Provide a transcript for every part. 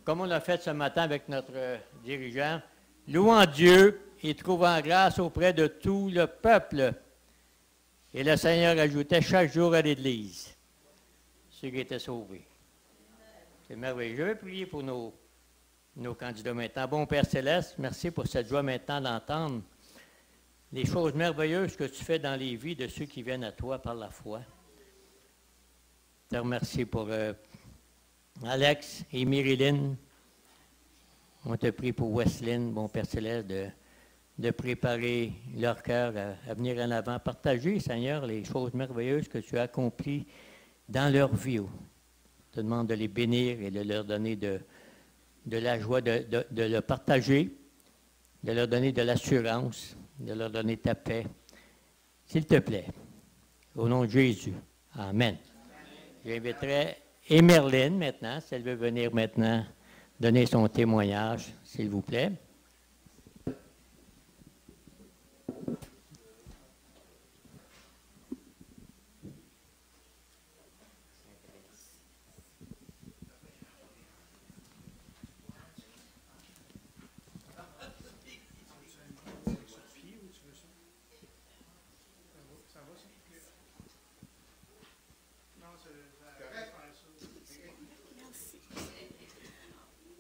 comme on l'a fait ce matin avec notre dirigeant, louant Dieu et trouvant grâce auprès de tout le peuple. Et le Seigneur ajoutait chaque jour à l'Église ceux qui étaient sauvés. C'est merveilleux. Je vais prier pour nos candidats maintenant. Bon Père Céleste, merci pour cette joie maintenant d'entendre les choses merveilleuses que tu fais dans les vies de ceux qui viennent à toi par la foi. Je te remercie pour Alex et Myriline. On te prie pour Wesseline, bon Père Céleste, de préparer leur cœur à venir en avant. Partager, Seigneur, les choses merveilleuses que tu as accomplies dans leur vie. Je te demande de les bénir et de leur donner de la joie de le partager, de leur donner de l'assurance, de leur donner ta paix. S'il te plaît, au nom de Jésus. Amen. J'inviterai Emerline maintenant, si elle veut venir maintenant donner son témoignage, s'il vous plaît.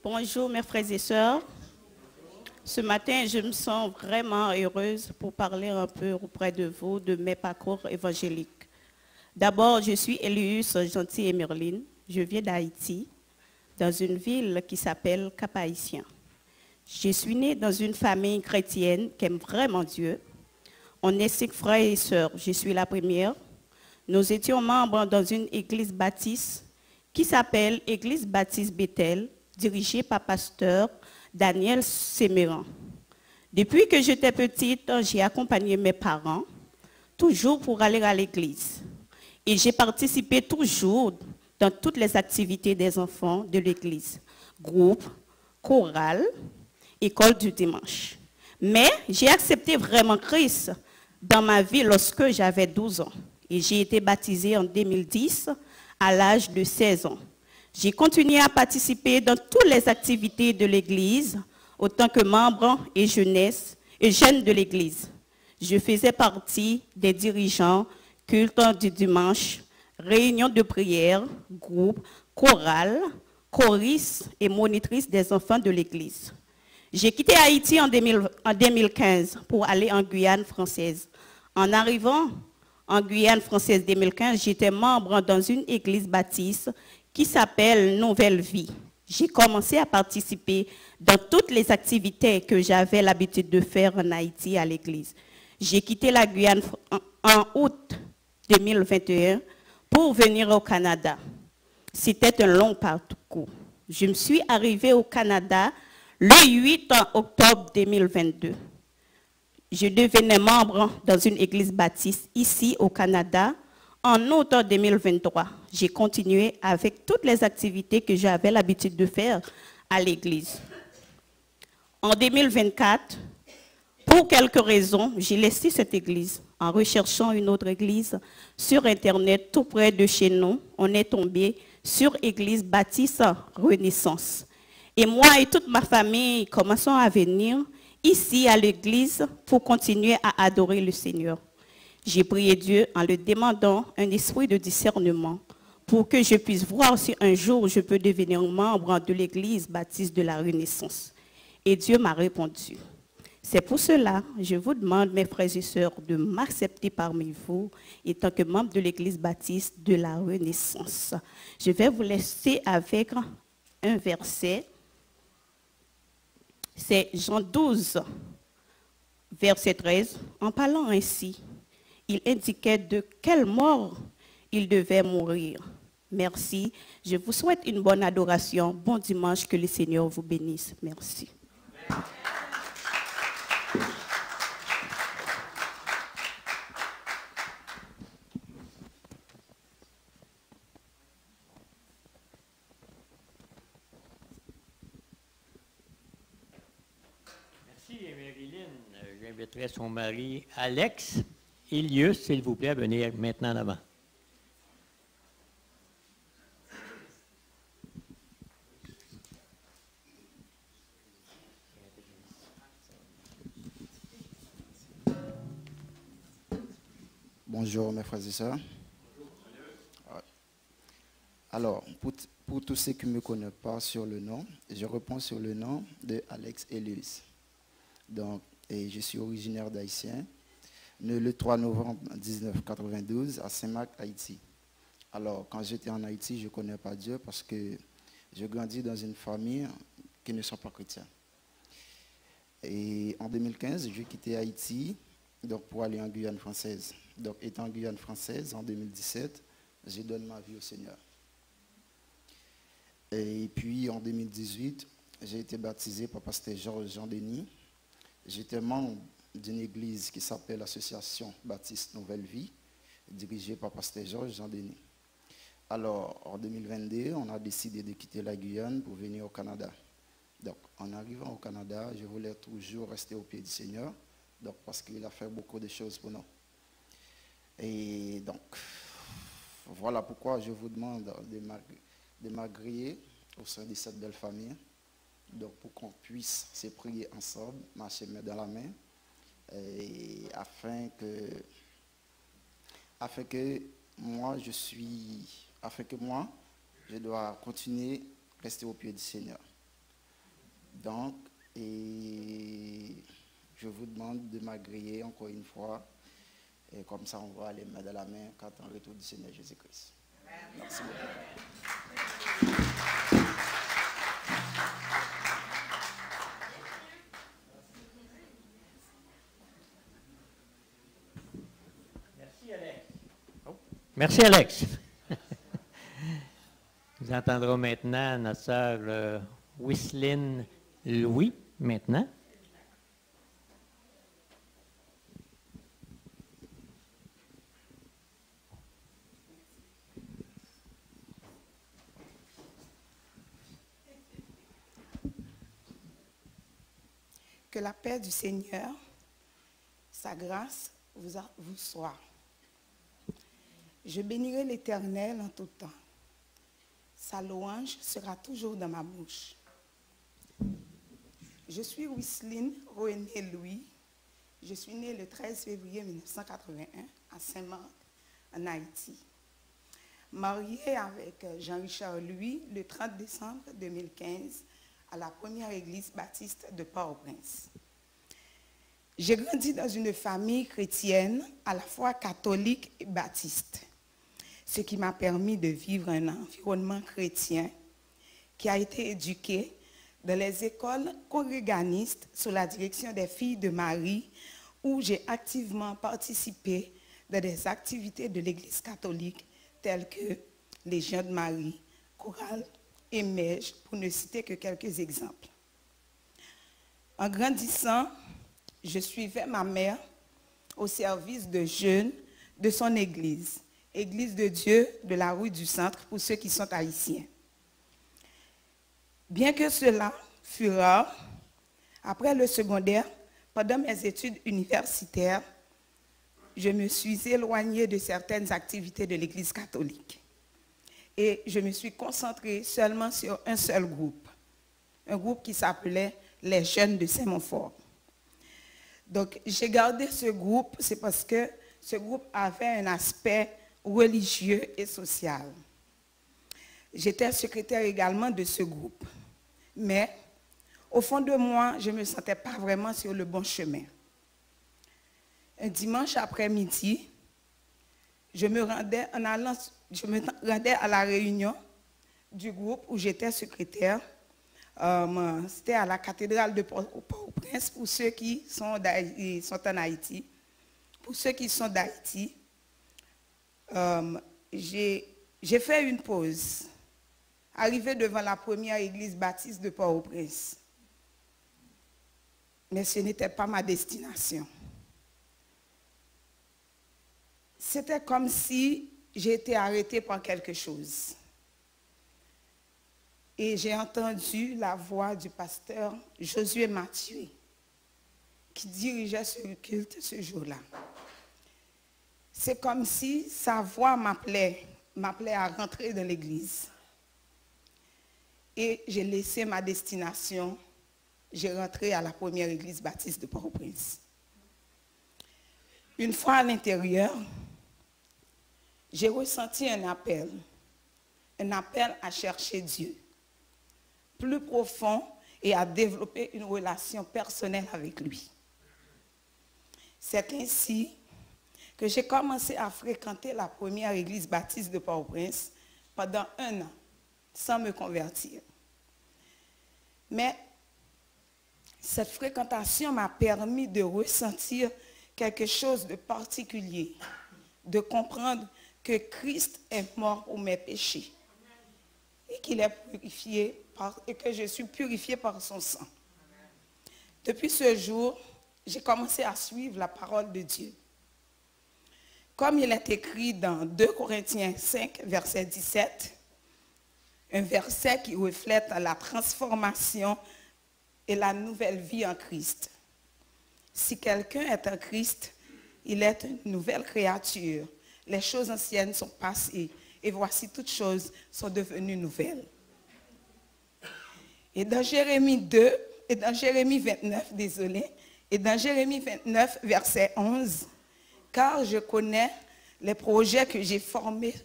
Bonjour mes frères et sœurs. Ce matin, je me sens vraiment heureuse pour parler un peu auprès de vous de mes parcours évangéliques. D'abord, je suis Elius Gentil Emerline. Je viens d'Haïti, dans une ville qui s'appelle Cap-Haïtien. Je suis née dans une famille chrétienne qui aime vraiment Dieu. On est 5 frères et sœurs. Je suis la première. Nous étions membres dans une église baptiste qui s'appelle Église Baptiste Bethel, dirigée par pasteur Daniel Séméran. Depuis que j'étais petite, j'ai accompagné mes parents, toujours pour aller à l'église. Et j'ai participé toujours dans toutes les activités des enfants de l'église. Groupe, chorale, école du dimanche. Mais j'ai accepté vraiment Christ dans ma vie lorsque j'avais 12 ans. Et j'ai été baptisée en 2010 à l'âge de 16 ans. J'ai continué à participer dans toutes les activités de l'Église, autant que membre et jeunes de l'Église. Je faisais partie des dirigeants, cultes du dimanche, réunions de prière, groupes, chorales, choristes et monitrices des enfants de l'Église. J'ai quitté Haïti en 2015 pour aller en Guyane française. En arrivant en Guyane française 2015, j'étais membre dans une église baptiste qui s'appelle Nouvelle Vie. J'ai commencé à participer dans toutes les activités que j'avais l'habitude de faire en Haïti à l'église. J'ai quitté la Guyane en août 2021 pour venir au Canada. C'était un long parcours. Je me suis arrivée au Canada le 8 octobre 2022. Je devenais membre dans une église baptiste ici au Canada. En août 2023, j'ai continué avec toutes les activités que j'avais l'habitude de faire à l'église. En 2024, pour quelques raisons, j'ai laissé cette église. En recherchant une autre église sur Internet, tout près de chez nous, on est tombé sur Église Baptiste Renaissance. Et moi et toute ma famille commençons à venir ici à l'église pour continuer à adorer le Seigneur. J'ai prié Dieu en lui demandant un esprit de discernement pour que je puisse voir si un jour je peux devenir membre de l'église baptiste de la Renaissance. Et Dieu m'a répondu. C'est pour cela que je vous demande, mes frères et sœurs, de m'accepter parmi vous en tant que membre de l'église baptiste de la Renaissance. Je vais vous laisser avec un verset. C'est Jean 12, verset 13. En parlant ainsi, il indiquait de quelle mort il devait mourir. Merci. Je vous souhaite une bonne adoration. Bon dimanche, que le Seigneur vous bénisse. Merci. Merci, Marilyn. J'inviterai son mari, Alex Ilius, s'il vous plaît, à venir maintenant en avant. Bonjour mes frères et sœurs. Alors, pour tous ceux qui ne me connaissent pas sur le nom, je réponds sur le nom de Alex Elius. Donc, et je suis originaire d'Haïtien, né le 3 novembre 1992 à Saint-Marc, Haïti. Alors, quand j'étais en Haïti, je ne connais pas Dieu parce que je grandis dans une famille qui ne sont pas chrétiens. Et en 2015, j'ai quitté Haïti donc pour aller en Guyane française. Donc, étant en Guyane française, en 2017, j'ai donné ma vie au Seigneur. Et puis, en 2018, j'ai été baptisé par pasteur Georges Jean-Denis. J'étais membre d'une église qui s'appelle l'Association Baptiste Nouvelle Vie, dirigée par pasteur Georges Jean-Denis. Alors, en 2022, on a décidé de quitter la Guyane pour venir au Canada. Donc, en arrivant au Canada, je voulais toujours rester au pied du Seigneur, donc, parce qu'il a fait beaucoup de choses pour nous. Et donc, voilà pourquoi je vous demande de m'agréer au sein de cette belle famille, donc pour qu'on puisse se prier ensemble, marcher main dans la main, et afin que moi, je dois continuer à rester au pied du Seigneur. Donc, et je vous demande de m'agréer encore une fois, et comme ça on va aller main dans la main quand on retourne du Seigneur Jésus-Christ. Merci beaucoup. Merci Alex. Merci Alex. Nous entendrons maintenant notre sœur Wiseline Louis, maintenant. Que la paix du Seigneur, sa grâce vous soit. Je bénirai l'Éternel en tout temps. Sa louange sera toujours dans ma bouche. Je suis Wiseline Renée Louis. Je suis née le 13 février 1981 à Saint-Marc, en Haïti. Mariée avec Jean-Richard Louis le 30 décembre 2015 à la première église baptiste de Port-au-Prince. J'ai grandi dans une famille chrétienne à la fois catholique et baptiste, ce qui m'a permis de vivre un environnement chrétien qui a été éduqué dans les écoles congréganistes sous la direction des Filles de Marie, où j'ai activement participé dans des activités de l'Église catholique telles que Légion de Marie, chorale et mèche, pour ne citer que quelques exemples. En grandissant, je suivais ma mère au service de jeunes de son église, Église de Dieu de la rue du Centre pour ceux qui sont haïtiens. Bien que cela fût rare, après le secondaire, pendant mes études universitaires, je me suis éloignée de certaines activités de l'Église catholique. Et je me suis concentrée seulement sur un seul groupe, un groupe qui s'appelait les Jeunes de Saint-Montfort. Donc, j'ai gardé ce groupe, c'est parce que ce groupe avait un aspect religieux et social. J'étais secrétaire également de ce groupe. Mais, au fond de moi, je ne me sentais pas vraiment sur le bon chemin. Un dimanche après-midi, je me rendais à la réunion du groupe où j'étais secrétaire. C'était à la cathédrale de Port-au-Prince pour ceux qui sont en Haïti. Pour ceux qui sont d'Haïti, j'ai fait une pause, arrivé devant la première église baptiste de Port-au-Prince. Mais ce n'était pas ma destination. C'était comme si j'ai été arrêtée par quelque chose. Et j'ai entendu la voix du pasteur Josué Mathieu, qui dirigeait ce culte ce jour-là. C'est comme si sa voix m'appelait à rentrer dans l'église. Et j'ai laissé ma destination, j'ai rentré à la première église baptiste de Port-au-Prince. Une fois à l'intérieur, j'ai ressenti un appel à chercher Dieu, plus profond et à développer une relation personnelle avec lui. C'est ainsi que j'ai commencé à fréquenter la première église baptiste de Port-au-Prince pendant 1 an, sans me convertir. Mais cette fréquentation m'a permis de ressentir quelque chose de particulier, de comprendre que Christ est mort pour mes péchés et qu'il est purifié et que je suis purifié par son sang. Depuis ce jour, j'ai commencé à suivre la parole de Dieu. Comme il est écrit dans 2 Corinthiens 5, verset 17, un verset qui reflète la transformation et la nouvelle vie en Christ. Si quelqu'un est en Christ, il est une nouvelle créature. Les choses anciennes sont passées et voici toutes choses sont devenues nouvelles. Et dans Jérémie 29, verset 11, car je connais les projets que j'ai formés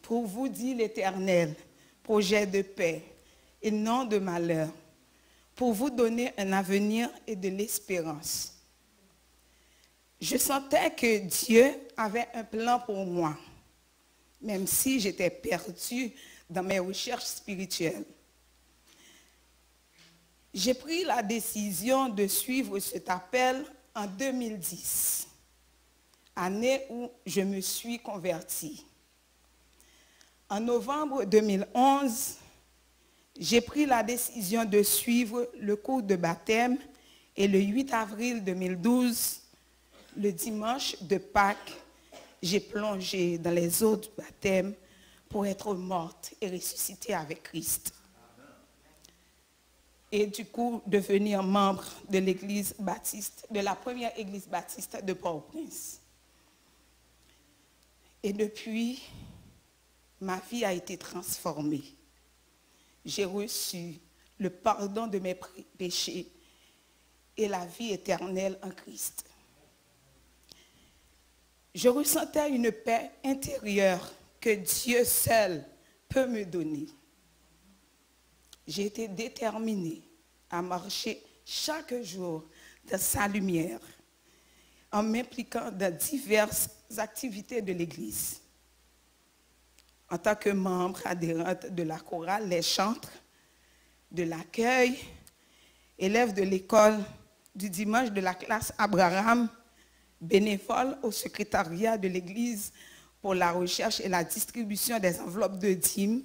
pour vous, dit l'Éternel, projets de paix et non de malheur, pour vous donner un avenir et de l'espérance. Je sentais que Dieu avait un plan pour moi, même si j'étais perdue dans mes recherches spirituelles. J'ai pris la décision de suivre cet appel en 2010, année où je me suis convertie. En novembre 2011, j'ai pris la décision de suivre le cours de baptême et le 8 avril 2012, le dimanche de Pâques, j'ai plongé dans les eaux du baptême pour être morte et ressuscitée avec Christ. Et du coup, devenir membre de l'église baptiste, de la première église baptiste de Port-au-Prince. Et depuis, ma vie a été transformée. J'ai reçu le pardon de mes péchés et la vie éternelle en Christ. Je ressentais une paix intérieure que Dieu seul peut me donner. J'ai été déterminée à marcher chaque jour dans sa lumière en m'impliquant dans diverses activités de l'Église. En tant que membre adhérente de la chorale Les Chantres, de l'accueil, élève de l'école du dimanche de la classe Abraham, bénévole au secrétariat de l'Église pour la recherche et la distribution des enveloppes de dîmes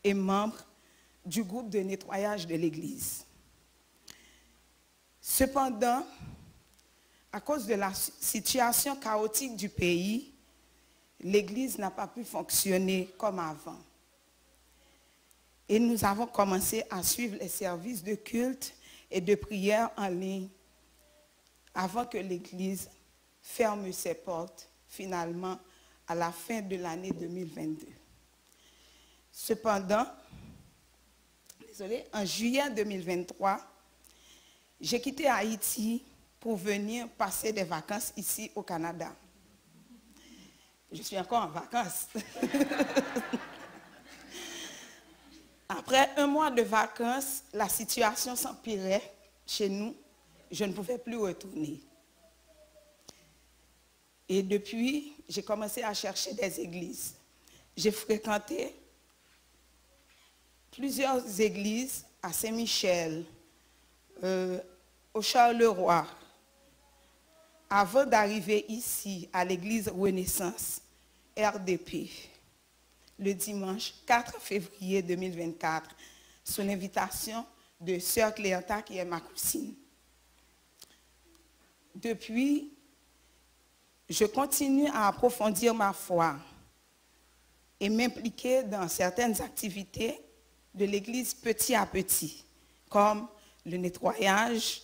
et membre du groupe de nettoyage de l'Église. Cependant, à cause de la situation chaotique du pays, l'Église n'a pas pu fonctionner comme avant. Et nous avons commencé à suivre les services de culte et de prière en ligne avant que l'Église ferme ses portes, finalement, à la fin de l'année 2022. Cependant, en juillet 2023, j'ai quitté Haïti pour venir passer des vacances ici au Canada. Je suis encore en vacances. Après 1 mois de vacances, la situation s'empirait chez nous. Je ne pouvais plus retourner. Et depuis, j'ai commencé à chercher des églises. J'ai fréquenté plusieurs églises à Saint-Michel, au Charleroi, avant d'arriver ici à l'église Renaissance RDP, le dimanche 4 février 2024, sous l'invitation de Sœur Cléanta, qui est ma cousine. Depuis, je continue à approfondir ma foi et m'impliquer dans certaines activités de l'église petit à petit, comme le nettoyage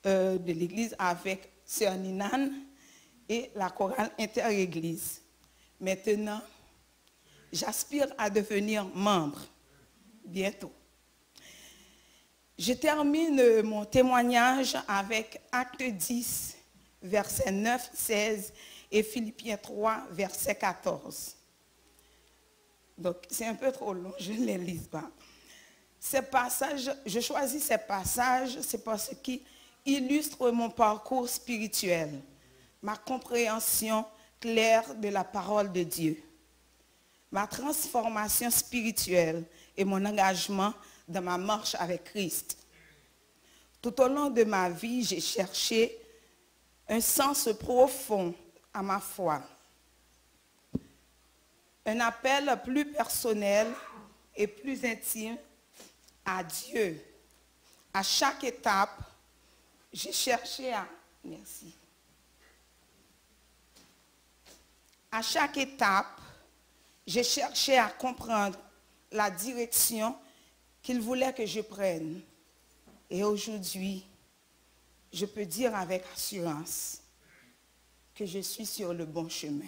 de l'église avec Sœur Ninan et la chorale inter-église. Maintenant, j'aspire à devenir membre bientôt. Je termine mon témoignage avec Acte 10, versets 9, 16 et Philippiens 3, verset 14. Donc, c'est un peu trop long, je ne les lis pas. Ces passages, je choisis ces passages, c'est parce qu'ils illustrent mon parcours spirituel, ma compréhension claire de la parole de Dieu, ma transformation spirituelle et mon engagement dans ma marche avec Christ. Tout au long de ma vie, j'ai cherché un sens profond à ma foi, un appel plus personnel et plus intime à Dieu. À chaque étape, j'ai cherché à... Merci. À chaque étape, j'ai cherché à comprendre la direction qu'il voulait que je prenne. Et aujourd'hui, je peux dire avec assurance que je suis sur le bon chemin.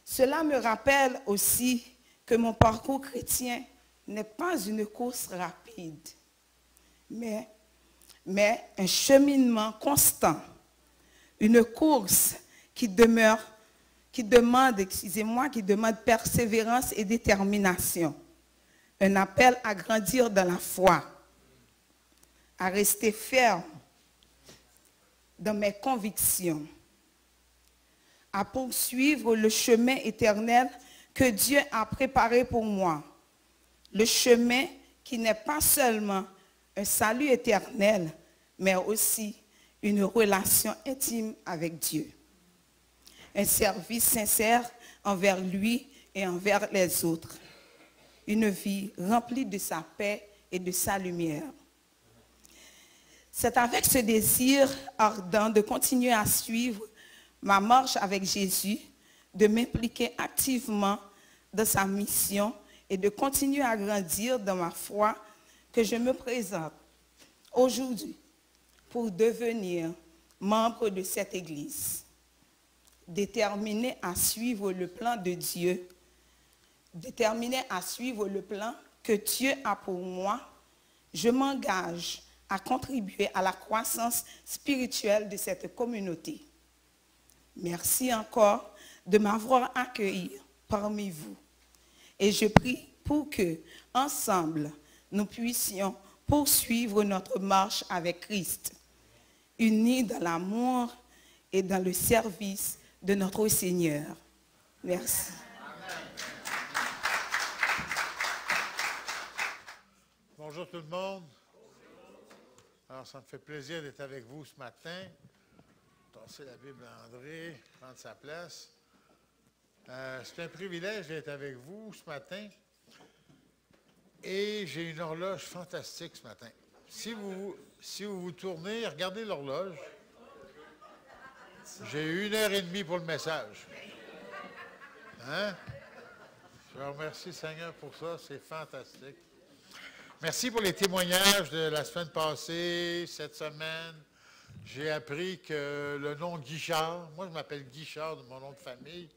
Cela me rappelle aussi que mon parcours chrétien n'est pas une course rapide, mais un cheminement constant, une course qui demande persévérance et détermination, un appel à grandir dans la foi, à rester ferme dans mes convictions, à poursuivre le chemin éternel que Dieu a préparé pour moi. Le chemin qui n'est pas seulement un salut éternel, mais aussi une relation intime avec Dieu. Un service sincère envers lui et envers les autres. Une vie remplie de sa paix et de sa lumière. C'est avec ce désir ardent de continuer à suivre ma marche avec Jésus, de m'impliquer activement dans sa mission et de continuer à grandir dans ma foi que je me présente aujourd'hui pour devenir membre de cette Église, déterminé à suivre le plan de Dieu, déterminé à suivre le plan que Dieu a pour moi. Je m'engage à contribuer à la croissance spirituelle de cette communauté. Merci encore de m'avoir accueilli parmi vous. Et je prie pour que, ensemble, nous puissions poursuivre notre marche avec Christ, unis dans l'amour et dans le service de notre Seigneur. Merci. Bonjour tout le monde. Alors, ça me fait plaisir d'être avec vous ce matin. Tasser la Bible à André, prendre sa place. C'est un privilège d'être avec vous ce matin. Et j'ai une horloge fantastique ce matin. Si vous vous tournez, regardez l'horloge. J'ai 1h30 pour le message. Hein? Je remercie le Seigneur pour ça, c'est fantastique. Merci pour les témoignages de la semaine passée, cette semaine. J'ai appris que le nom Guichard, moi je m'appelle Guichard de mon nom de famille.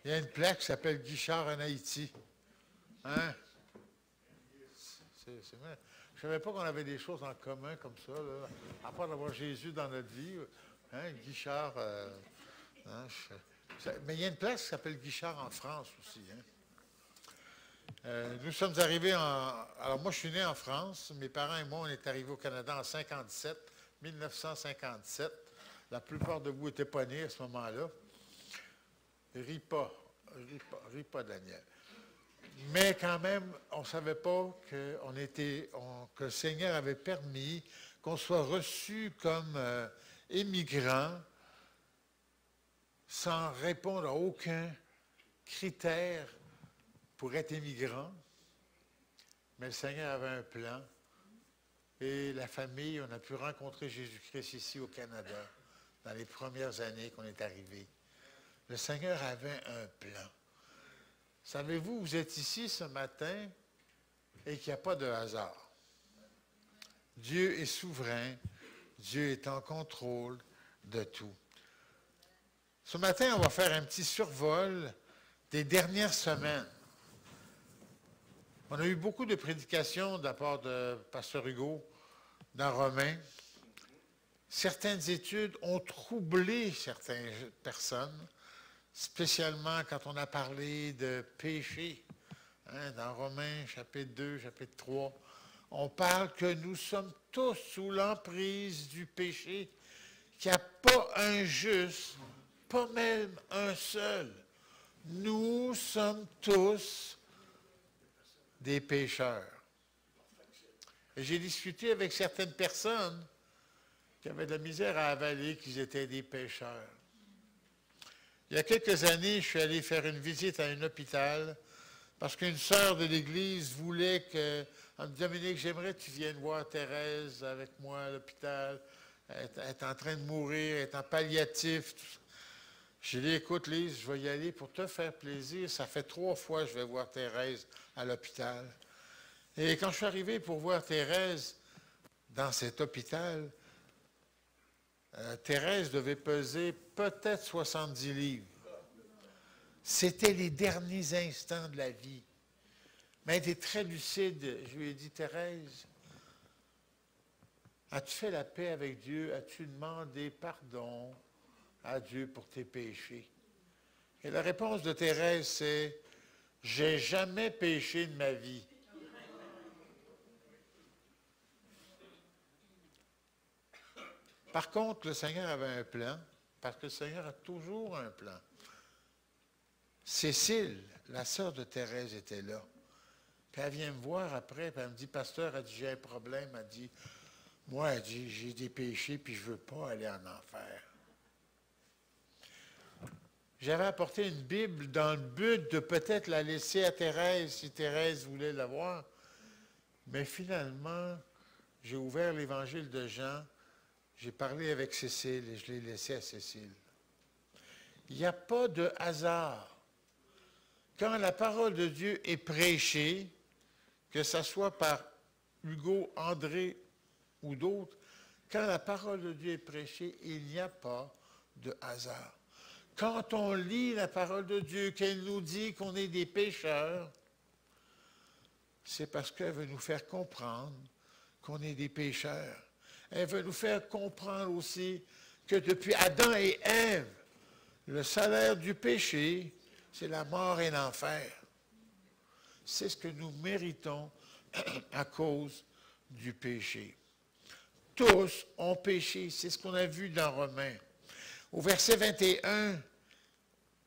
Il y a une plaque qui s'appelle Guichard en Haïti. Hein? Je ne savais pas qu'on avait des choses en commun comme ça, là, à part d'avoir Jésus dans notre vie. Hein? Guichard. Mais il y a une place qui s'appelle Guichard en France aussi. Hein? Nous sommes arrivés Alors moi, je suis né en France. Mes parents et moi, on est arrivés au Canada en 1957. La plupart de vous n'étaient pas nés à ce moment-là. Ris pas, Daniel. Mais quand même, on ne savait pas que le Seigneur avait permis qu'on soit reçus comme émigrants sans répondre à aucun critère pour être émigrant. Mais le Seigneur avait un plan. Et la famille, on a pu rencontrer Jésus-Christ ici au Canada dans les premières années qu'on est arrivé. Le Seigneur avait un plan. Savez-vous, vous êtes ici ce matin et qu'il n'y a pas de hasard. Dieu est souverain, Dieu est en contrôle de tout. Ce matin, on va faire un petit survol des dernières semaines. On a eu beaucoup de prédications de la part de Pasteur Hugo dans Romains. Certaines études ont troublé certaines personnes. spécialement quand on a parlé de péché, hein, dans Romains chapitre 2, chapitre 3, on parle que nous sommes tous sous l'emprise du péché, qu'il n'y a pas un juste, pas même un seul. Nous sommes tous des pécheurs. Et j'ai discuté avec certaines personnes qui avaient de la misère à avaler qu'ils étaient des pécheurs. Il y a quelques années, je suis allé faire une visite à un hôpital parce qu'une sœur de l'Église voulait que, elle me dit, Dominique, j'aimerais que tu viennes voir Thérèse avec moi à l'hôpital. Elle est en train de mourir, elle est en palliatif. J'ai dit, écoute, Lise, je vais y aller pour te faire plaisir. Ça fait 3 fois que je vais voir Thérèse à l'hôpital. Et quand je suis arrivé pour voir Thérèse dans cet hôpital, Thérèse devait peser peut-être 70 livres. C'était les derniers instants de la vie. Mais elle était très lucide. Je lui ai dit, Thérèse, as-tu fait la paix avec Dieu? As-tu demandé pardon à Dieu pour tes péchés? Et la réponse de Thérèse, c'est, j'ai jamais péché de ma vie. Par contre, le Seigneur avait un plan, parce que le Seigneur a toujours un plan. Cécile, la sœur de Thérèse, était là. Puis elle vient me voir après, puis elle me dit, pasteur, elle dit, j'ai un problème. Elle dit, moi, elle dit, j'ai des péchés, puis je ne veux pas aller en enfer. J'avais apporté une Bible dans le but de peut-être la laisser à Thérèse, si Thérèse voulait la voir. Mais finalement, j'ai ouvert l'Évangile de Jean, j'ai parlé avec Cécile et je l'ai laissé à Cécile. Il n'y a pas de hasard. Quand la parole de Dieu est prêchée, que ce soit par Hugo, André ou d'autres, quand la parole de Dieu est prêchée, il n'y a pas de hasard. Quand on lit la parole de Dieu, qu'elle nous dit qu'on est des pécheurs, c'est parce qu'elle veut nous faire comprendre qu'on est des pécheurs. Elle veut nous faire comprendre aussi que depuis Adam et Ève, le salaire du péché, c'est la mort et l'enfer. C'est ce que nous méritons à cause du péché. Tous ont péché, c'est ce qu'on a vu dans Romains. Au verset 21,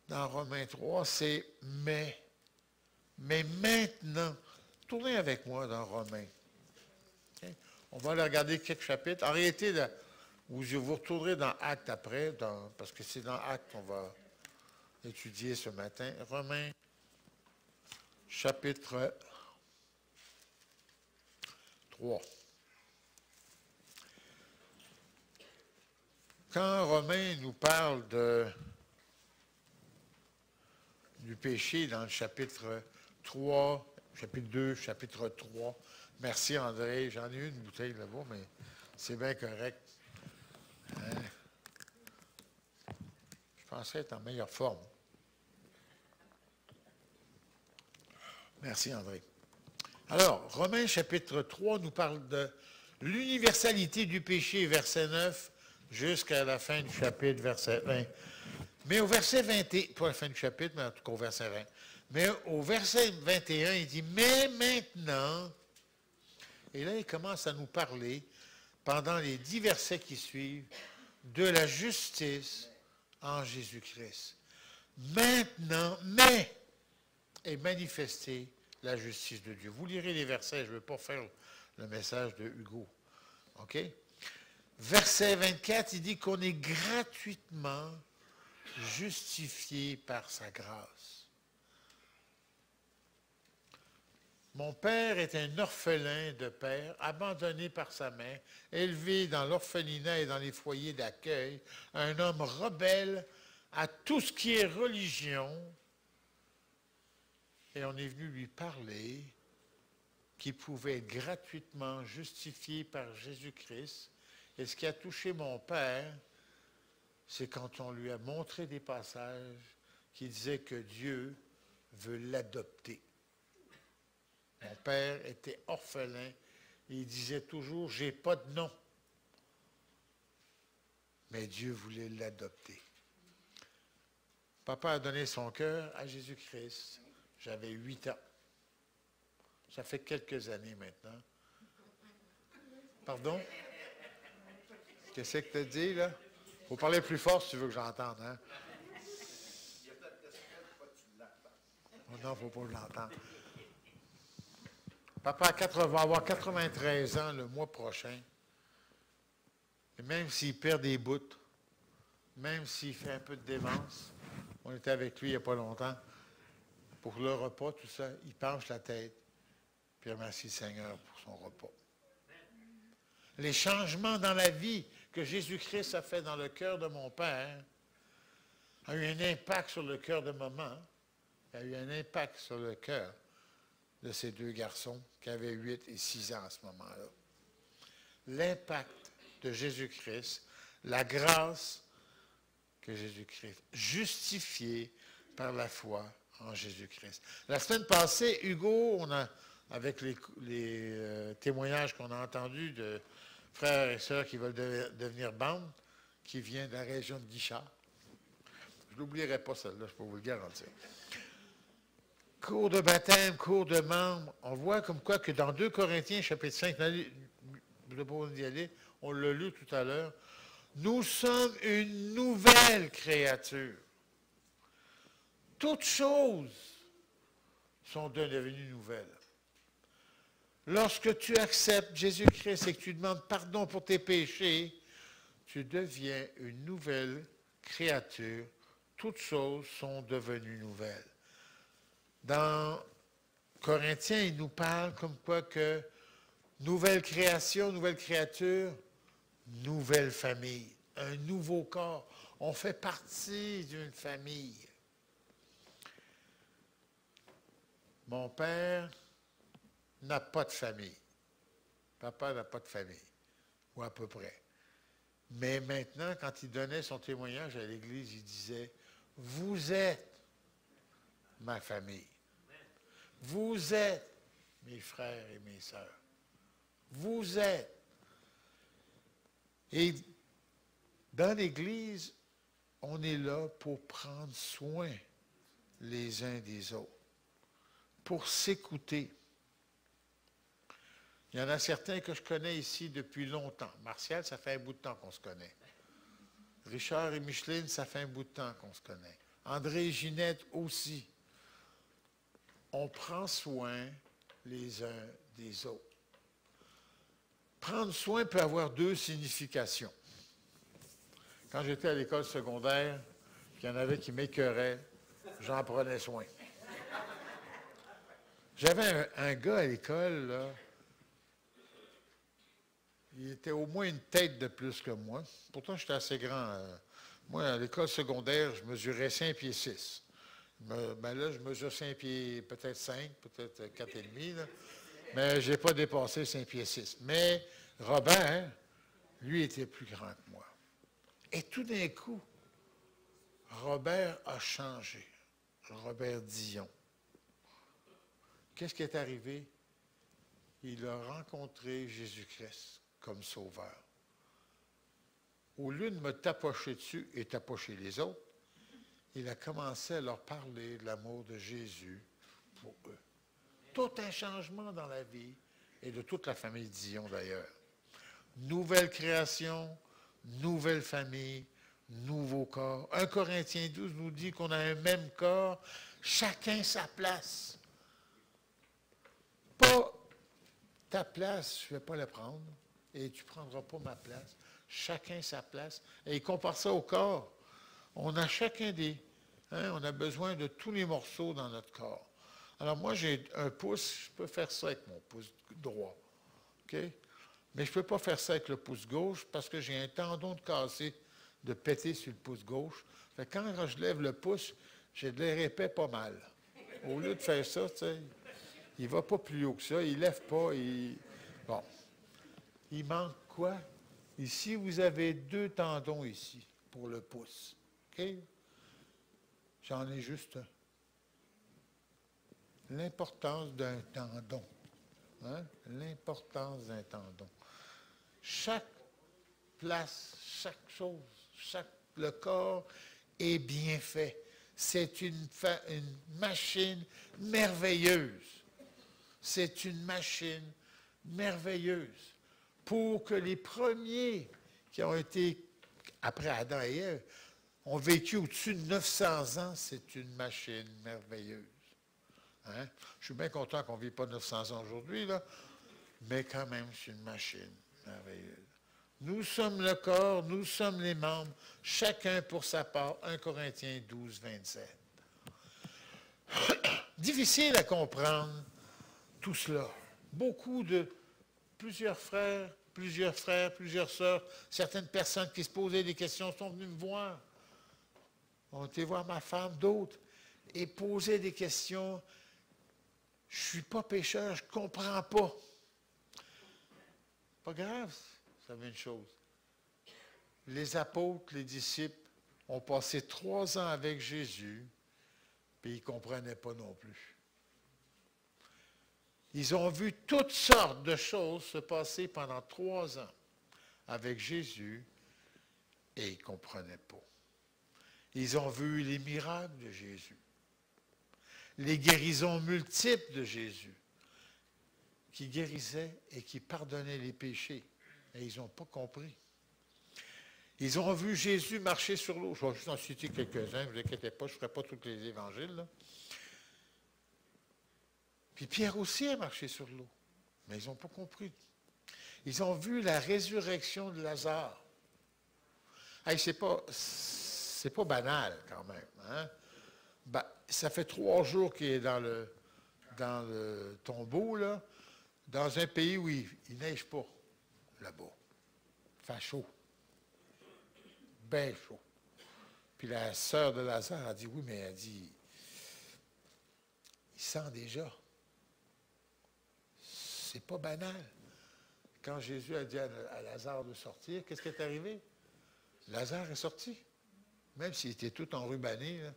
dans Romains 3, c'est « mais ». Mais maintenant, tournez avec moi dans Romains. Okay? On va aller regarder quelques chapitres. En réalité, là, vous retournerez dans Actes après, parce que c'est dans Actes qu'on va étudier ce matin. Romains, chapitre 3. Quand Romains nous parle du péché dans le chapitre 3, chapitre 2, chapitre 3, merci André, j'en ai une bouteille là-bas, mais c'est bien correct. Hein? Je pensais être en meilleure forme. Merci André. Alors, Romains chapitre 3 nous parle de l'universalité du péché, verset 9, jusqu'à la fin du chapitre, verset 20. Mais au verset 21, pas la fin du chapitre, mais en tout cas au verset 20. Mais au verset 21, il dit, mais maintenant, et là il commence à nous parler, pendant les 10 versets qui suivent, de la justice en Jésus-Christ. Maintenant, mais est manifestée la justice de Dieu. Vous lirez les versets, je ne veux pas faire le message de Hugo. OK? Verset 24, il dit qu'on est gratuitement justifié par sa grâce. Mon père est un orphelin de père, abandonné par sa mère, élevé dans l'orphelinat et dans les foyers d'accueil, un homme rebelle à tout ce qui est religion. Et on est venu lui parler qu'il pouvait être gratuitement justifié par Jésus-Christ. Et ce qui a touché mon père, c'est quand on lui a montré des passages qui disaient que Dieu veut l'adopter. Mon père était orphelin et il disait toujours, j'ai pas de nom. Mais Dieu voulait l'adopter. Papa a donné son cœur à Jésus-Christ. J'avais 8 ans. Ça fait quelques années maintenant. Pardon? Qu'est-ce que tu as dit, là? Il faut parler plus fort si tu veux que j'entende, hein? Oh non, il ne faut pas que je l'entende. Papa va avoir 93 ans le mois prochain. Et même s'il perd des bouts, même s'il fait un peu de démence, on était avec lui il n'y a pas longtemps, pour le repas, tout ça, il penche la tête, puis remercie le Seigneur pour son repas. Les changements dans la vie que Jésus-Christ a fait dans le cœur de mon père a eu un impact sur le cœur de maman, a eu un impact sur le cœur de ces 2 garçons qui avaient 8 et 6 ans à ce moment-là. L'impact de Jésus-Christ, la grâce que Jésus-Christ, justifiée par la foi en Jésus-Christ. La semaine passée, Hugo, avec les témoignages qu'on a entendus de frères et sœurs qui veulent devenir bande, qui vient de la région de Guichard. Je ne l'oublierai pas celle-là, je peux vous le garantir. Cours de baptême, cours de membres, on voit comme quoi que dans 2 Corinthiens, chapitre 5, on l'a lu tout à l'heure, nous sommes une nouvelle créature. Toutes choses sont devenues nouvelles. Lorsque tu acceptes Jésus-Christ et que tu demandes pardon pour tes péchés, tu deviens une nouvelle créature. Toutes choses sont devenues nouvelles. Dans Corinthiens, il nous parle comme quoi que nouvelle création, nouvelle créature, nouvelle famille, un nouveau corps. On fait partie d'une famille. Mon père n'a pas de famille. Papa n'a pas de famille, ou à peu près. Mais maintenant, quand il donnait son témoignage à l'Église, il disait, « Vous êtes ma famille. Vous êtes mes frères et mes sœurs. Vous êtes. » Et dans l'Église, on est là pour prendre soin les uns des autres, pour s'écouter. Il y en a certains que je connais ici depuis longtemps. Martial, ça fait un bout de temps qu'on se connaît. Richard et Micheline, ça fait un bout de temps qu'on se connaît. André et Ginette aussi. On prend soin les uns des autres. Prendre soin peut avoir 2 significations. Quand j'étais à l'école secondaire, il y en avait qui m'écœuraient, j'en prenais soin. J'avais un gars à l'école, là, il était au moins une tête de plus que moi. Pourtant, j'étais assez grand. Moi, à l'école secondaire, je mesurais 5 pieds 6. Ben là, je mesure 5 pieds, peut-être 5, peut-être 4,5. Là. Mais je n'ai pas dépassé 5 pieds 6. Mais Robert, lui, était plus grand que moi. Et tout d'un coup, Robert a changé. Robert Dion. Qu'est-ce qui est arrivé? Il a rencontré Jésus-Christ comme sauveur. Au lieu de me tapocher dessus et tapocher les autres, il a commencé à leur parler de l'amour de Jésus pour eux. Tout un changement dans la vie et de toute la famille Dion d'ailleurs. Nouvelle création, nouvelle famille, nouveau corps. 1 Corinthiens 12 nous dit qu'on a un même corps, chacun sa place. Pas ta place, je ne vais pas la prendre et tu ne prendras pas ma place. Chacun sa place. Et il compare ça au corps. On a chacun on a besoin de tous les morceaux dans notre corps. Alors moi, j'ai un pouce, je peux faire ça avec mon pouce droit. OK? Mais je ne peux pas faire ça avec le pouce gauche parce que j'ai un tendon de cassé, de péter sur le pouce gauche. Fait que quand je lève le pouce, j'ai de l'air épais pas mal. Au lieu de faire ça, tu sais, il ne va pas plus haut que ça, il ne lève pas. Bon. Il manque quoi? Ici, vous avez 2 tendons ici pour le pouce. OK? J'en ai juste un. L'importance d'un tendon. Hein? L'importance d'un tendon. Chaque place, chaque chose, le corps est bien fait. C'est une machine merveilleuse. C'est une machine merveilleuse pour que les premiers qui ont été, après Adam et Ève, ont vécu au-dessus de 900 ans. C'est une machine merveilleuse. Hein? Je suis bien content qu'on ne vit pas 900 ans aujourd'hui, là, mais quand même, c'est une machine merveilleuse. Nous sommes le corps, nous sommes les membres, chacun pour sa part. 1 Corinthiens 12, 27. Difficile à comprendre tout cela. Plusieurs frères, plusieurs sœurs, certaines personnes qui se posaient des questions sont venues me voir. On été voir ma femme, d'autres, et posaient des questions. Je ne suis pas pécheur, je ne comprends pas. Pas grave, vous savez une chose. Les apôtres, les disciples, ont passé 3 ans avec Jésus, puis ils ne comprenaient pas non plus. Ils ont vu toutes sortes de choses se passer pendant 3 ans avec Jésus, et ils ne comprenaient pas. Ils ont vu les miracles de Jésus, les guérisons multiples de Jésus, qui guérisait et qui pardonnait les péchés. Et ils n'ont pas compris. Ils ont vu Jésus marcher sur l'eau. Je vais juste en citer quelques-uns, ne vous inquiétez pas, je ne ferai pas tous les évangiles, là. Puis Pierre aussi a marché sur l'eau. Mais ils n'ont pas compris. Ils ont vu la résurrection de Lazare. Hey, c'est pas banal quand même. Hein? Ben, ça fait 3 jours qu'il est dans le tombeau, là, dans un pays où il ne neige pas, là-bas. Il fait chaud. Bien chaud. Puis la sœur de Lazare a dit, oui, mais elle dit, il sent déjà. C'est pas banal. Quand Jésus a dit à Lazare de sortir, qu'est-ce qui est arrivé? Lazare est sorti. Même s'il était tout enrubanné, là,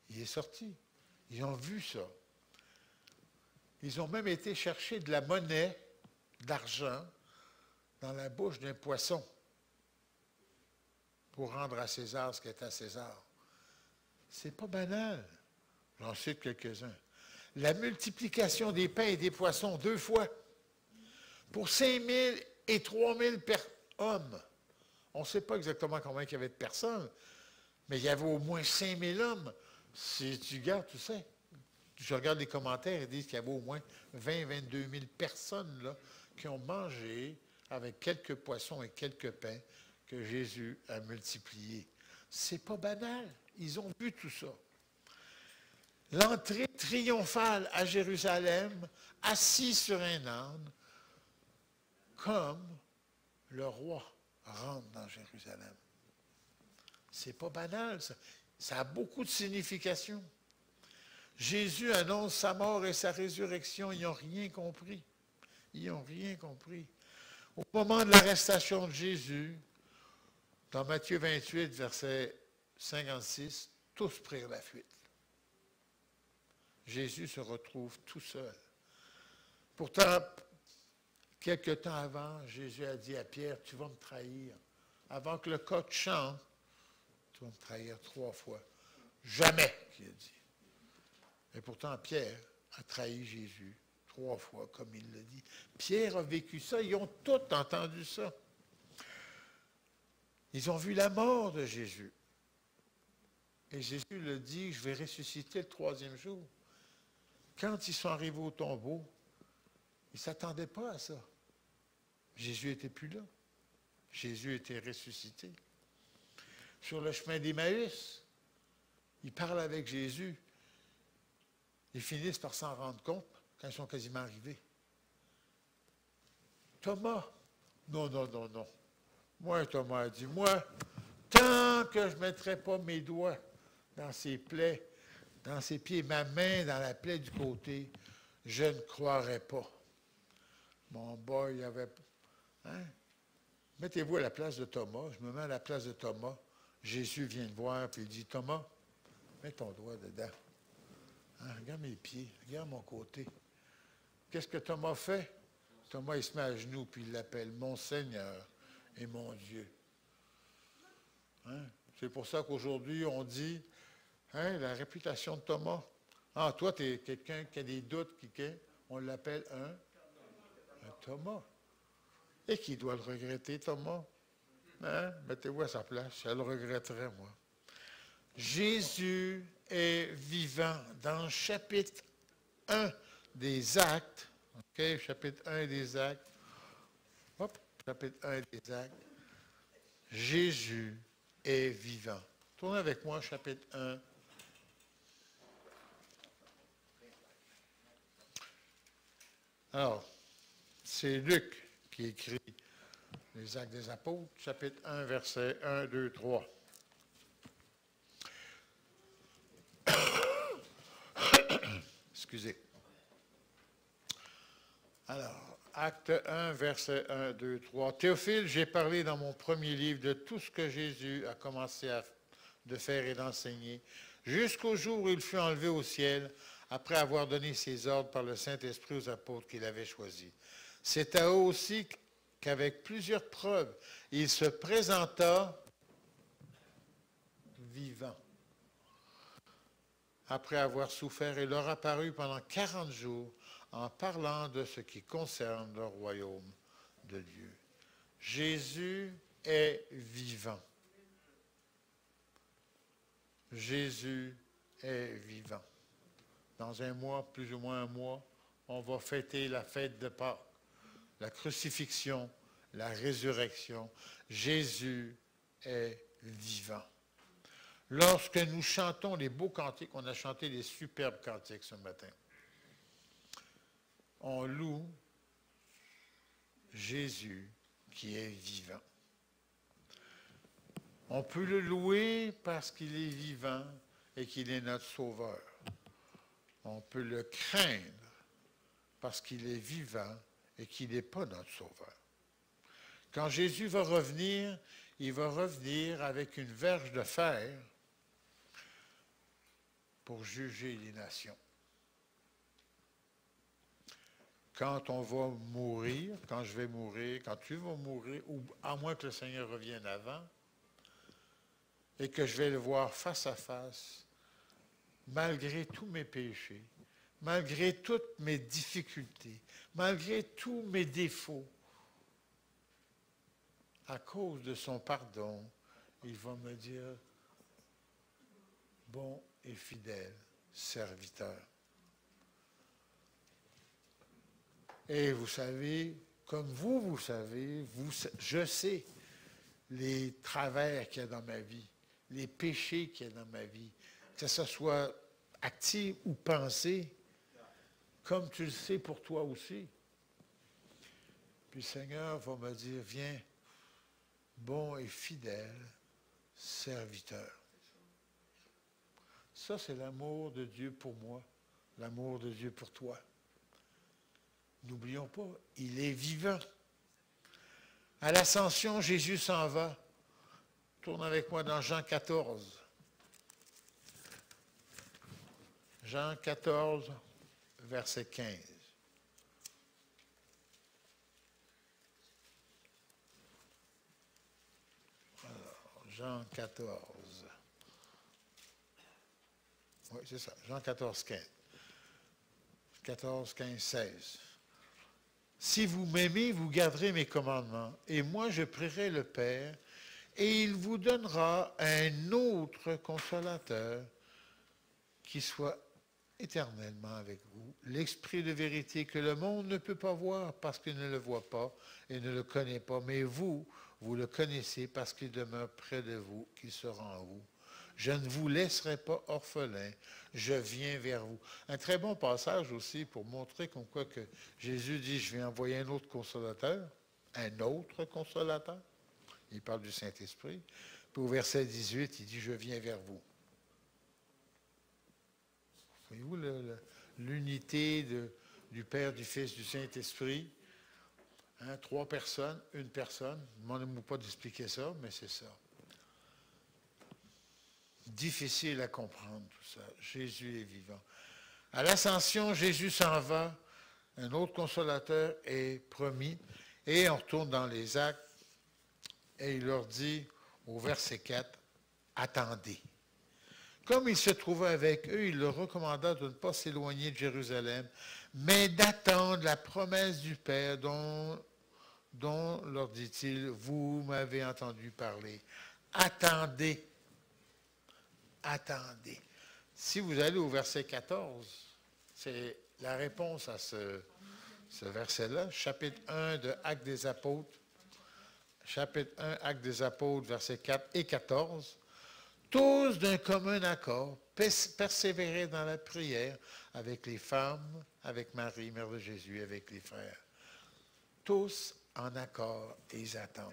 il est sorti. Ils ont vu ça. Ils ont même été chercher de la monnaie, d'argent, dans la bouche d'un poisson pour rendre à César ce qui est à César. C'est pas banal. J'en cite quelques-uns. La multiplication des pains et des poissons 2 fois pour 5000 et 3000 hommes. On ne sait pas exactement combien il y avait de personnes, mais il y avait au moins 5000 hommes. Si tu regardes, tu sais, je regarde les commentaires, ils disent qu'il y avait au moins 22 000 personnes là, qui ont mangé avec quelques poissons et quelques pains que Jésus a multipliés. C'est pas banal. Ils ont vu tout ça. L'entrée triomphale à Jérusalem, assis sur un âne, comme le roi rentre dans Jérusalem. C'est pas banal, ça. Ça a beaucoup de signification. Jésus annonce sa mort et sa résurrection. Ils n'ont rien compris. Ils n'ont rien compris. Au moment de l'arrestation de Jésus, dans Matthieu 28, verset 56, tous prirent la fuite. Jésus se retrouve tout seul. Pourtant, quelque temps avant, Jésus a dit à Pierre, tu vas me trahir. Avant que le coq chante, tu vas me trahir 3 fois. Jamais, il a dit. Et pourtant, Pierre a trahi Jésus 3 fois, comme il l'a dit. Pierre a vécu ça, ils ont tous entendu ça. Ils ont vu la mort de Jésus. Et Jésus le dit, je vais ressusciter le 3e jour. Quand ils sont arrivés au tombeau, ils ne s'attendaient pas à ça. Jésus n'était plus là. Jésus était ressuscité. Sur le chemin d'Emmaüs, ils parlent avec Jésus. Ils finissent par s'en rendre compte quand ils sont quasiment arrivés. Thomas, non. Moi, Thomas a dit, moi, tant que je ne mettrai pas mes doigts dans ses plaies, dans ses pieds, ma main dans la plaie du côté, je ne croirai pas. Mon boy, il avait... Hein? Mettez-vous à la place de Thomas. Je me mets à la place de Thomas. Jésus vient le voir, puis il dit, Thomas, mets ton doigt dedans. Hein? Regarde mes pieds, regarde mon côté. Qu'est-ce que Thomas fait? Thomas, il se met à genoux, puis il l'appelle mon Seigneur et mon Dieu. Hein? C'est pour ça qu'aujourd'hui, on dit, Hein, la réputation de Thomas. Ah, toi, tu es quelqu'un qui a des doutes, on l'appelle un Thomas. Et qui doit le regretter, Thomas? Hein? Mettez-vous à sa place, je le regretterais, moi. Jésus est vivant. Dans le chapitre 1 des Actes, OK, chapitre 1 des Actes, hop, chapitre 1 des Actes, Jésus est vivant. Tournez avec moi, chapitre 1. Alors, c'est Luc qui écrit les Actes des Apôtres, chapitre 1, versets 1, 2, 3. Excusez. Alors, Acte 1, versets 1, 2, 3. Théophile, j'ai parlé dans mon premier livre de tout ce que Jésus a commencé de faire et d'enseigner, jusqu'au jour où il fut enlevé au ciel, après avoir donné ses ordres par le Saint-Esprit aux apôtres qu'il avait choisis. C'est à eux aussi qu'avec plusieurs preuves, il se présenta vivant. Après avoir souffert, il leur apparut pendant 40 jours en parlant de ce qui concerne le royaume de Dieu. Jésus est vivant. Jésus est vivant. Dans un mois, plus ou moins un mois, on va fêter la fête de Pâques, la crucifixion, la résurrection. Jésus est vivant. Lorsque nous chantons les beaux cantiques, on a chanté des superbes cantiques ce matin, on loue Jésus qui est vivant. On peut le louer parce qu'il est vivant et qu'il est notre sauveur. On peut le craindre parce qu'il est vivant et qu'il n'est pas notre sauveur. Quand Jésus va revenir, il va revenir avec une verge de fer pour juger les nations. Quand on va mourir, quand je vais mourir, quand tu vas mourir, ou à moins que le Seigneur revienne avant, et que je vais le voir face à face, malgré tous mes péchés, malgré toutes mes difficultés, malgré tous mes défauts, à cause de son pardon, il va me dire, bon et fidèle serviteur. Et vous savez, comme vous savez, je sais les travers qu'il y a dans ma vie, les péchés qu'il y a dans ma vie, que ce soit actif ou pensé, comme tu le sais pour toi aussi. Puis le Seigneur va me dire, viens, bon et fidèle serviteur. Ça, c'est l'amour de Dieu pour moi, l'amour de Dieu pour toi. N'oublions pas, il est vivant. À l'ascension, Jésus s'en va. Tourne avec moi dans Jean 14. Jean 14, verset 15. Alors, Jean 14. Oui, c'est ça. Jean 14, 15. 14, 15, 16. Si vous m'aimez, vous garderez mes commandements, et moi je prierai le Père, et il vous donnera un autre consolateur qui soit éternellement avec vous, l'Esprit de vérité que le monde ne peut pas voir parce qu'il ne le voit pas et ne le connaît pas, mais vous, vous le connaissez parce qu'il demeure près de vous, qu'il sera en vous. Je ne vous laisserai pas orphelin, je viens vers vous. Un très bon passage aussi pour montrer comme quoi que Jésus dit, je vais envoyer un autre consolateur, un autre consolateur. Il parle du Saint-Esprit. Puis au verset 18, il dit, je viens vers vous. Voyez-vous l'unité du Père, du Fils, du Saint-Esprit? Hein, 3 personnes, une personne. Demandez-moi pas d'expliquer ça, mais c'est ça. Difficile à comprendre tout ça. Jésus est vivant. À l'ascension, Jésus s'en va. Un autre consolateur est promis. Et on retourne dans les Actes. Et il leur dit au verset 4, attendez. Comme il se trouvait avec eux, il leur recommanda de ne pas s'éloigner de Jérusalem, mais d'attendre la promesse du Père dont leur dit-il, vous m'avez entendu parler. Attendez. Attendez. Si vous allez au verset 14, c'est la réponse à ce verset-là, chapitre 1 de Actes des Apôtres, chapitre 1, Actes des Apôtres, versets 4 et 14. Tous d'un commun accord, persévéraient dans la prière avec les femmes, avec Marie, mère de Jésus, avec les frères. Tous en accord, ils attendent.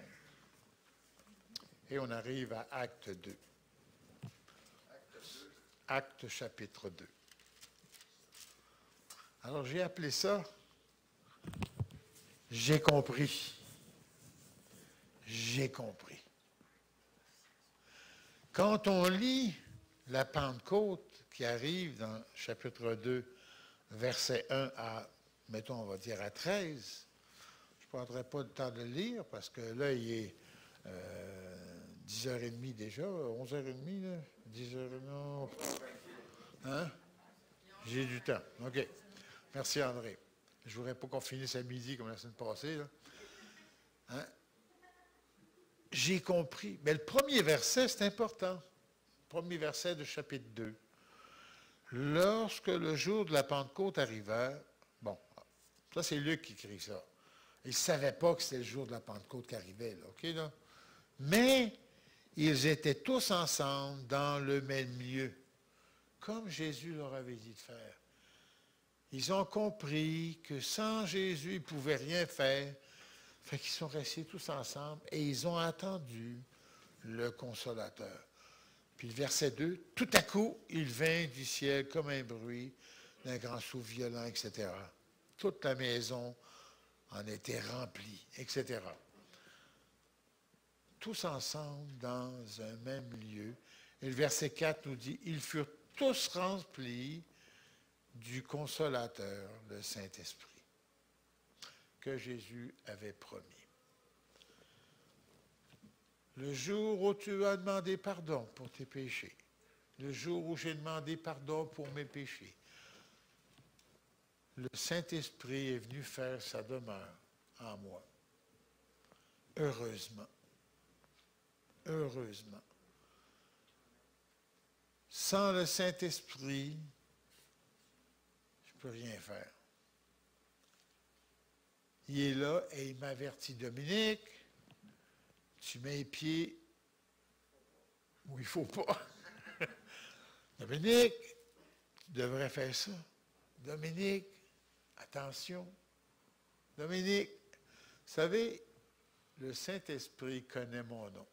Et on arrive à Acte 2. Acte chapitre 2. Alors j'ai appelé ça « J'ai compris ». J'ai compris. Quand on lit la Pentecôte qui arrive dans chapitre 2, verset 1 à, mettons, on va dire à 13, je ne prendrai pas le temps de le lire parce que là, il est 10h30 déjà, 11h30, là, 10h30. Hein? J'ai du temps. OK. Merci, André. Je ne voudrais pas qu'on finisse à midi comme la semaine passée. Là. Hein? J'ai compris. Mais le premier verset, c'est important. Le premier verset de chapitre 2. Lorsque le jour de la Pentecôte arriva, bon, ça c'est Luc qui écrit ça. Ils ne savaient pas que c'était le jour de la Pentecôte qui arrivait, là, OK, là? Mais ils étaient tous ensemble dans le même lieu, comme Jésus leur avait dit de faire. Ils ont compris que sans Jésus, ils ne pouvaient rien faire. Fait qu'ils sont restés tous ensemble et ils ont attendu le Consolateur. Puis le verset 2, tout à coup, il vint du ciel comme un bruit d'un grand souffle violent, etc. Toute la maison en était remplie, etc. Tous ensemble dans un même lieu. Et le verset 4 nous dit, ils furent tous remplis du Consolateur, le Saint-Esprit, que Jésus avait promis. Le jour où tu as demandé pardon pour tes péchés, le jour où j'ai demandé pardon pour mes péchés, le Saint-Esprit est venu faire sa demeure en moi. Heureusement. Heureusement. Sans le Saint-Esprit, je ne peux rien faire. Il est là et il m'avertit, Dominique, tu mets les pieds où il ne faut pas. Dominique, tu devrais faire ça. Dominique, attention. Dominique, vous savez, le Saint-Esprit connaît mon nom.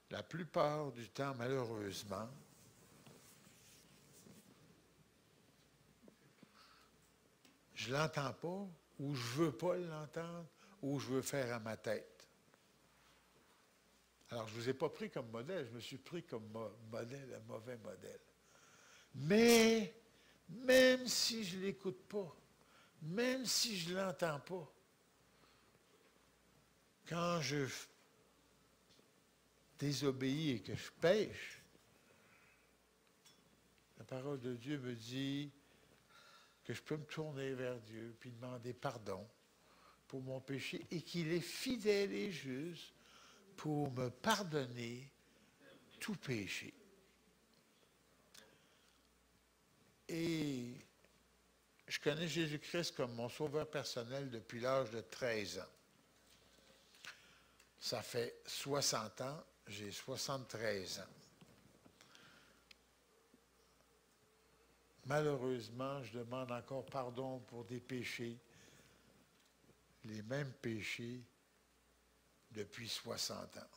La plupart du temps, malheureusement, je ne l'entends pas, ou je ne veux pas l'entendre, ou je veux faire à ma tête. Alors, je ne vous ai pas pris comme modèle, je me suis pris comme modèle, un mauvais modèle. Mais, même si je ne l'écoute pas, même si je ne l'entends pas, quand je désobéis et que je pêche, la parole de Dieu me dit que je peux me tourner vers Dieu puis demander pardon pour mon péché et qu'il est fidèle et juste pour me pardonner tout péché. Et je connais Jésus-Christ comme mon sauveur personnel depuis l'âge de 13 ans. Ça fait 60 ans, j'ai 73 ans. Malheureusement, je demande encore pardon pour des péchés, les mêmes péchés depuis 60 ans,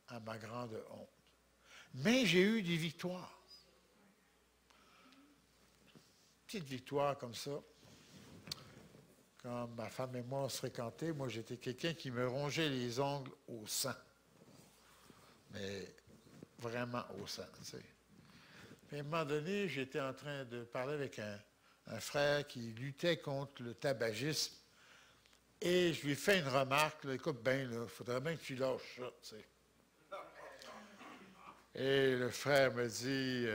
à ma grande honte. Mais j'ai eu des victoires. Petite victoire comme ça. Quand ma femme et moi on se fréquentait, moi j'étais quelqu'un qui me rongeait les ongles au sang. Mais vraiment au sang, tu sais. Puis à un moment donné, j'étais en train de parler avec un frère qui luttait contre le tabagisme. Et je lui ai fait une remarque, là, écoute bien, il faudrait bien que tu lâches ça, tu sais. Et le frère me dit,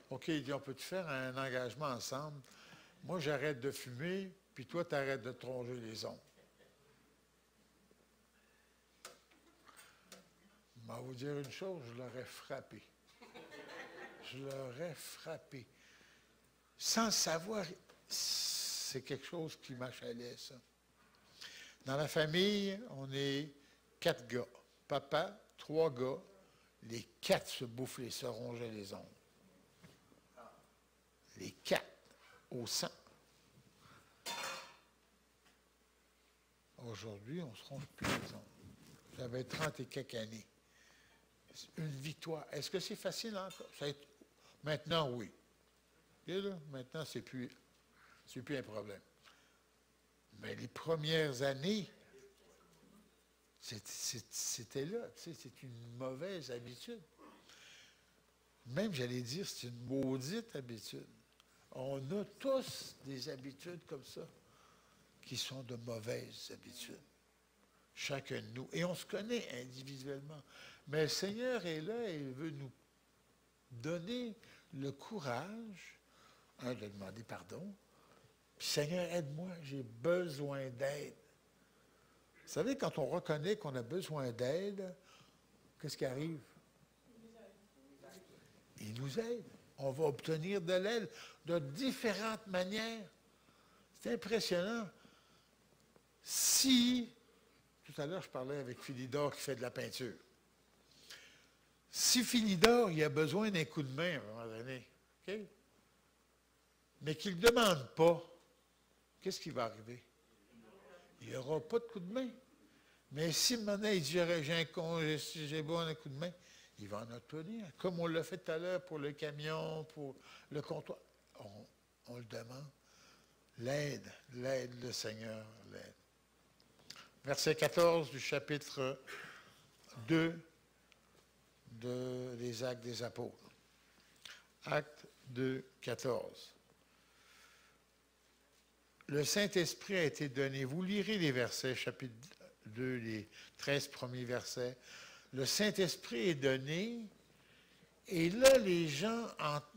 OK, il dit, on peut-tu faire un engagement ensemble? Moi, j'arrête de fumer, puis toi, tu arrêtes de te ronger les ongles. Je vais vous dire une chose, je l'aurais frappé. Je l'aurais frappé. Sans savoir, c'est quelque chose qui m'achalait, ça. Dans la famille, on est 4 gars. Papa, 3 gars. Les 4 se bouffaient, se rongeaient les ongles. Les 4 au 100. Aujourd'hui, on se ronge plus les ongles. J'avais 30 et quelques années. Une victoire. Est-ce que c'est facile encore? Maintenant, oui. Et là, maintenant, c'est plus un problème. Mais les premières années, c'était là. Tu sais, c'est une mauvaise habitude. Même, j'allais dire, c'est une maudite habitude. On a tous des habitudes comme ça qui sont de mauvaises habitudes. Chacun de nous. Et on se connaît individuellement. Mais le Seigneur est là et il veut nous donner le courage, de demander pardon. Puis Seigneur, aide-moi, j'ai besoin d'aide. Vous savez, quand on reconnaît qu'on a besoin d'aide, qu'est-ce qui arrive? Il nous aide. On va obtenir de l'aide de différentes manières. C'est impressionnant. Si, tout à l'heure, je parlais avec Philidor qui fait de la peinture. Si Philidor, il a besoin d'un coup de main à un moment donné, OK? Mais qu'il ne demande pas, qu'est-ce qui va arriver? Il n'y aura pas de coup de main. Mais si maintenant il dit, j'ai besoin d'un coup de main, il va en obtenir. Comme on l'a fait tout à l'heure pour le camion, pour le comptoir. On le demande. L'aide, le Seigneur, l'aide. Verset 14 du chapitre 2 des Actes des Apôtres. Acte 2, 14. Le Saint-Esprit a été donné. Vous lirez les versets, chapitre 2, les 13 premiers versets. Le Saint-Esprit est donné, et là, les gens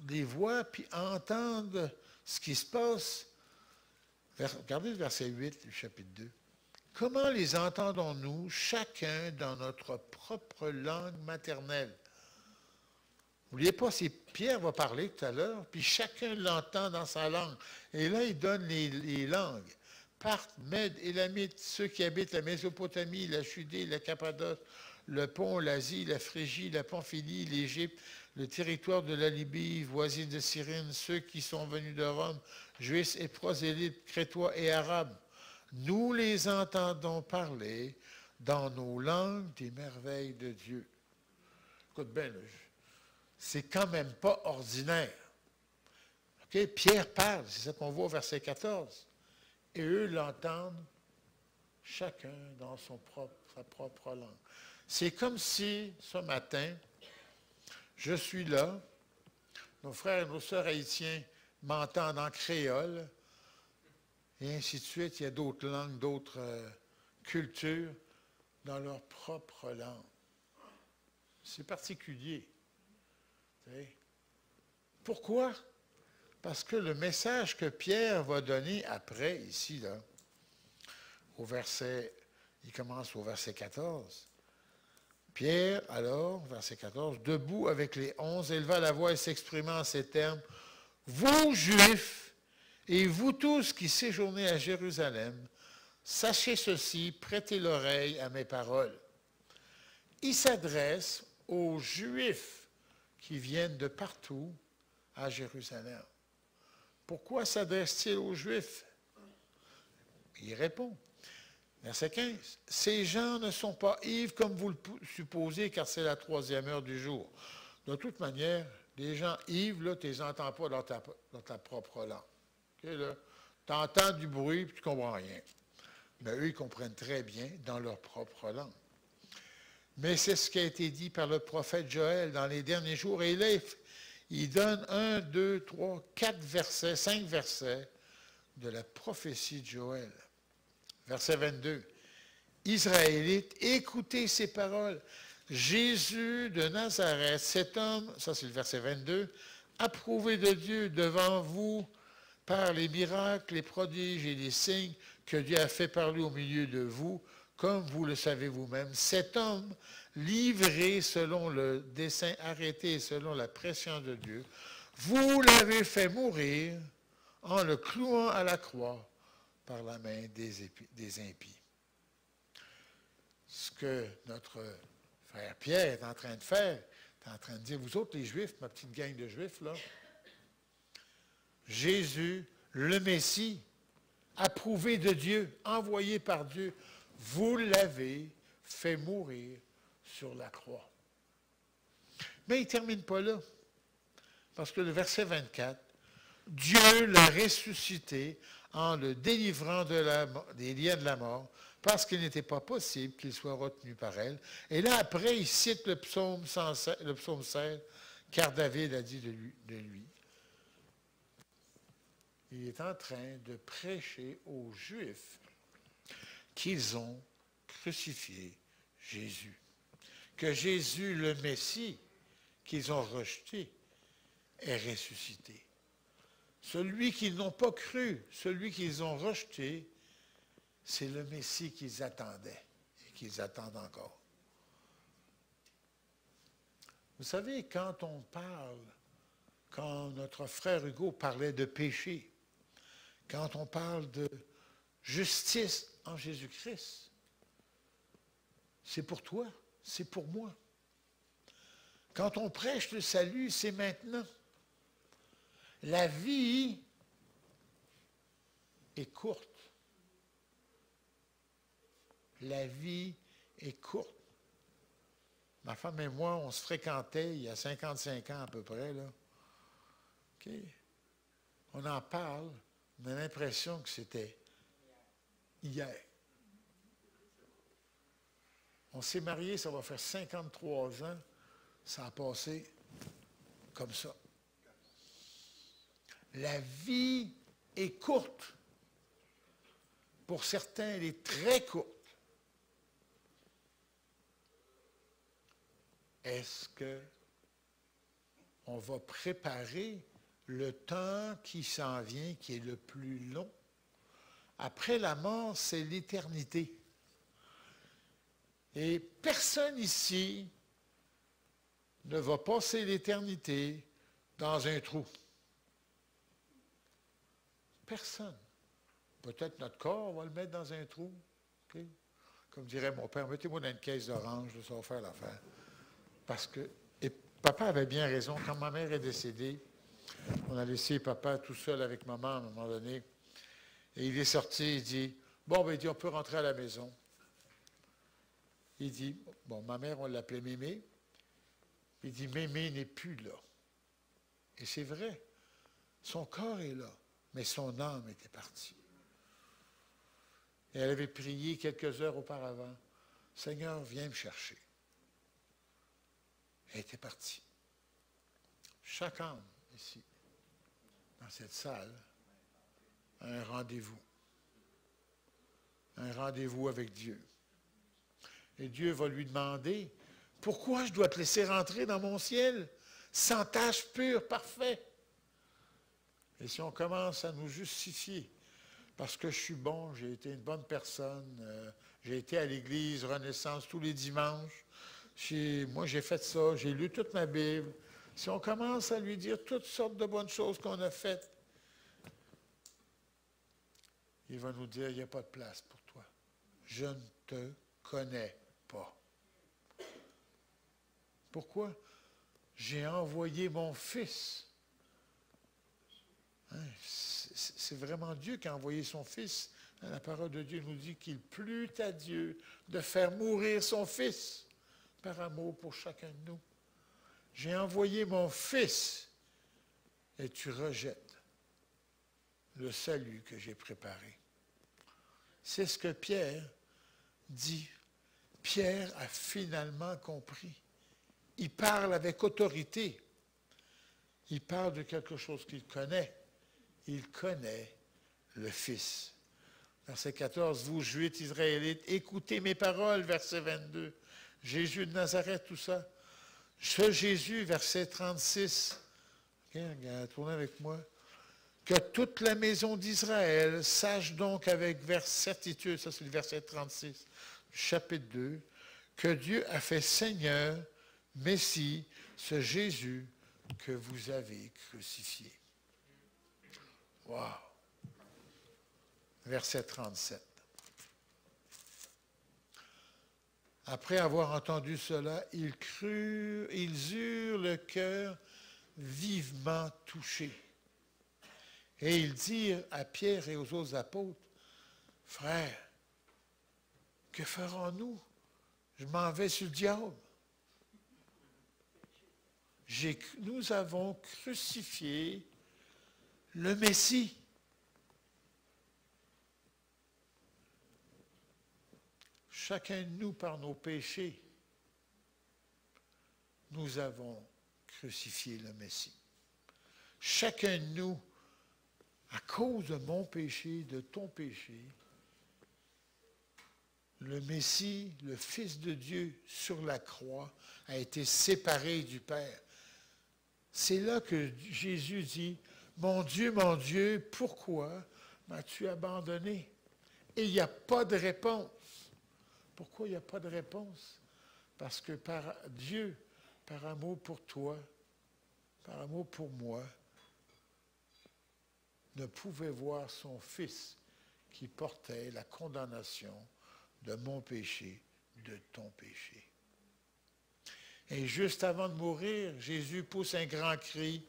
les voient puis entendent ce qui se passe. Regardez le verset 8 du chapitre 2. Comment les entendons-nous, chacun dans notre propre langue maternelle? N'oubliez pas, c'est Pierre va parler tout à l'heure, puis chacun l'entend dans sa langue. Et là, il donne les langues. Parthes, Mèdes, Élamites, ceux qui habitent la Mésopotamie, la Judée, la Cappadoce, le Pont, l'Asie, la Phrygie, la Pamphylie, l'Égypte, le territoire de la Libye, voisine de Cyrène, ceux qui sont venus de Rome, Juifs et prosélytes, Crétois et Arabes. Nous les entendons parler dans nos langues des merveilles de Dieu. Écoute bien, c'est quand même pas ordinaire. Okay? Pierre parle, c'est ça qu'on voit au verset 14. Et eux l'entendent chacun dans sa propre langue. C'est comme si, ce matin, je suis là, nos frères et nos sœurs haïtiens m'entendent en créole, et ainsi de suite. Il y a d'autres langues, d'autres cultures dans leur propre langue. C'est particulier. Pourquoi? Parce que le message que Pierre va donner après, ici, là, il commence au verset 14. Pierre, alors, verset 14, debout avec les 11, éleva la voix et s'exprimant en ces termes, « Vous, Juifs, et vous tous qui séjournez à Jérusalem, sachez ceci, prêtez l'oreille à mes paroles. » Il s'adresse aux Juifs qui viennent de partout à Jérusalem. Pourquoi s'adresse-t-il aux Juifs? Il répond. Verset 15. « Ces gens ne sont pas ivres comme vous le supposez, car c'est la 3e heure du jour. » De toute manière, les gens ivres, là, tu ne les entends pas dans ta propre langue. Okay, tu entends du bruit, puis tu ne comprends rien. Mais eux, ils comprennent très bien dans leur propre langue. Mais c'est ce qui a été dit par le prophète Joël dans les derniers jours. Et là, il donne 1, 2, 3, 4 versets, 5 versets de la prophétie de Joël. Verset 22. « Israélites, écoutez ces paroles. Jésus de Nazareth, cet homme, ça c'est le verset 22, approuvé de Dieu devant vous par les miracles, les prodiges et les signes que Dieu a fait par lui au milieu de vous, comme vous le savez vous-même. Cet homme, livré selon le dessein arrêté et selon la pression de Dieu, vous l'avez fait mourir en le clouant à la croix par la main des impies. Ce que notre frère Pierre est en train de faire, il est en train de dire, vous autres les Juifs, ma petite gang de Juifs, là, Jésus, le Messie, approuvé de Dieu, envoyé par Dieu, vous l'avez fait mourir sur la croix. Mais il ne termine pas là, parce que le verset 24, Dieu l'a ressuscité en le délivrant des liens de la mort, parce qu'il n'était pas possible qu'il soit retenu par elle. Et là, après, il cite le psaume 16, car David a dit de lui. Il est en train de prêcher aux Juifs qu'ils ont crucifié Jésus. Que Jésus, le Messie, qu'ils ont rejeté, est ressuscité. Celui qu'ils n'ont pas cru, celui qu'ils ont rejeté, c'est le Messie qu'ils attendaient et qu'ils attendent encore. Vous savez, quand notre frère Hugo parlait de péché, quand on parle de justice en Jésus-Christ, c'est pour toi, c'est pour moi. Quand on prêche le salut, c'est maintenant. La vie est courte. La vie est courte. Ma femme et moi, on se fréquentait il y a 55 ans à peu près, là. OK? On en parle, on a l'impression que c'était hier. On s'est mariés, ça va faire 53 ans. Ça a passé comme ça. La vie est courte. Pour certains, elle est très courte. Est-ce qu'on va préparer le temps qui s'en vient, qui est le plus long? Après la mort, c'est l'éternité. Et personne ici ne va passer l'éternité dans un trou. Personne. Peut-être notre corps, on va le mettre dans un trou. Okay? Comme dirait mon père, mettez-moi dans une caisse d'orange, ça va faire l'affaire. Parce que, et papa avait bien raison, quand ma mère est décédée, on a laissé papa tout seul avec maman à un moment donné, et il est sorti, il dit, bon, ben, il dit, on peut rentrer à la maison. Il dit, bon, ma mère, on l'appelait Mémé, il dit, Mémé n'est plus là. Et c'est vrai, son corps est là, mais son âme était partie. Et elle avait prié quelques heures auparavant, Seigneur, viens me chercher. Elle était partie. Chaque âme ici, dans cette salle, a un rendez-vous. Un rendez-vous avec Dieu. Et Dieu va lui demander, pourquoi je dois te laisser rentrer dans mon ciel, sans tache pure, parfait? Et si on commence à nous justifier, parce que je suis bon, j'ai été une bonne personne, j'ai été à l'église Renaissance tous les dimanches, moi j'ai fait ça, j'ai lu toute ma Bible. Si on commence à lui dire toutes sortes de bonnes choses qu'on a faites, il va nous dire, il n'y a pas de place pour toi. Je ne te connais pas. Pourquoi? J'ai envoyé mon Fils. Hein, c'est vraiment Dieu qui a envoyé son Fils. La parole de Dieu nous dit qu'il plut à Dieu de faire mourir son Fils par amour pour chacun de nous. J'ai envoyé mon Fils et tu rejettes le salut que j'ai préparé. C'est ce que Pierre dit. Pierre a finalement compris. Il parle avec autorité. Il parle de quelque chose qu'il connaît. Il connaît le Fils. Verset 14, vous, Juifs israélites, écoutez mes paroles, verset 22. Jésus de Nazareth, tout ça. Ce Jésus, verset 36, tournez avec moi. Que toute la maison d'Israël sache donc avec certitude, ça c'est le verset 36, chapitre 2, que Dieu a fait Seigneur, Messie, ce Jésus que vous avez crucifié. Wow! Verset 37. Après avoir entendu cela, ils eurent le cœur vivement touché. Et ils dirent à Pierre et aux autres apôtres, « Frères, que ferons-nous? Je m'en vais sur le diable. Nous avons crucifié le Messie. » Chacun de nous, par nos péchés, nous avons crucifié le Messie. Chacun de nous, à cause de mon péché, de ton péché, le Messie, le Fils de Dieu, sur la croix, a été séparé du Père. C'est là que Jésus dit, « Mon Dieu, pourquoi m'as-tu abandonné? » Et il n'y a pas de réponse. Pourquoi il n'y a pas de réponse? Parce que par Dieu, par amour pour toi, par amour pour moi, ne pouvait voir son Fils qui portait la condamnation de mon péché, de ton péché. Et juste avant de mourir, Jésus pousse un grand cri.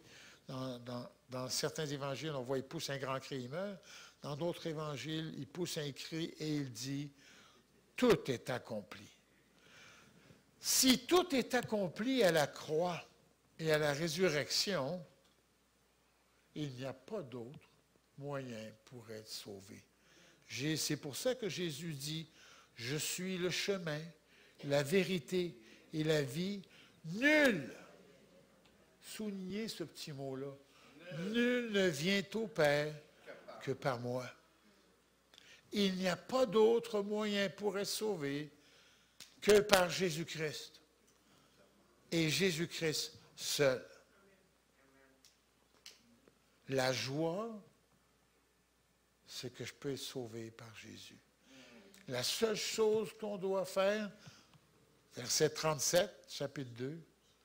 Dans certains évangiles, on voit qu'il pousse un grand cri, il meurt. Dans d'autres évangiles, il pousse un cri et il dit, « Tout est accompli. » Si tout est accompli à la croix et à la résurrection, il n'y a pas d'autre moyen pour être sauvé. C'est pour ça que Jésus dit, « Je suis le chemin, la vérité et la vie. Nul, soulignez ce petit mot-là, nul ne vient au Père que par moi. » Il n'y a pas d'autre moyen pour être sauvé que par Jésus-Christ. Et Jésus-Christ seul. La joie, c'est que je peux être sauvé par Jésus. La seule chose qu'on doit faire, verset 37, chapitre 2,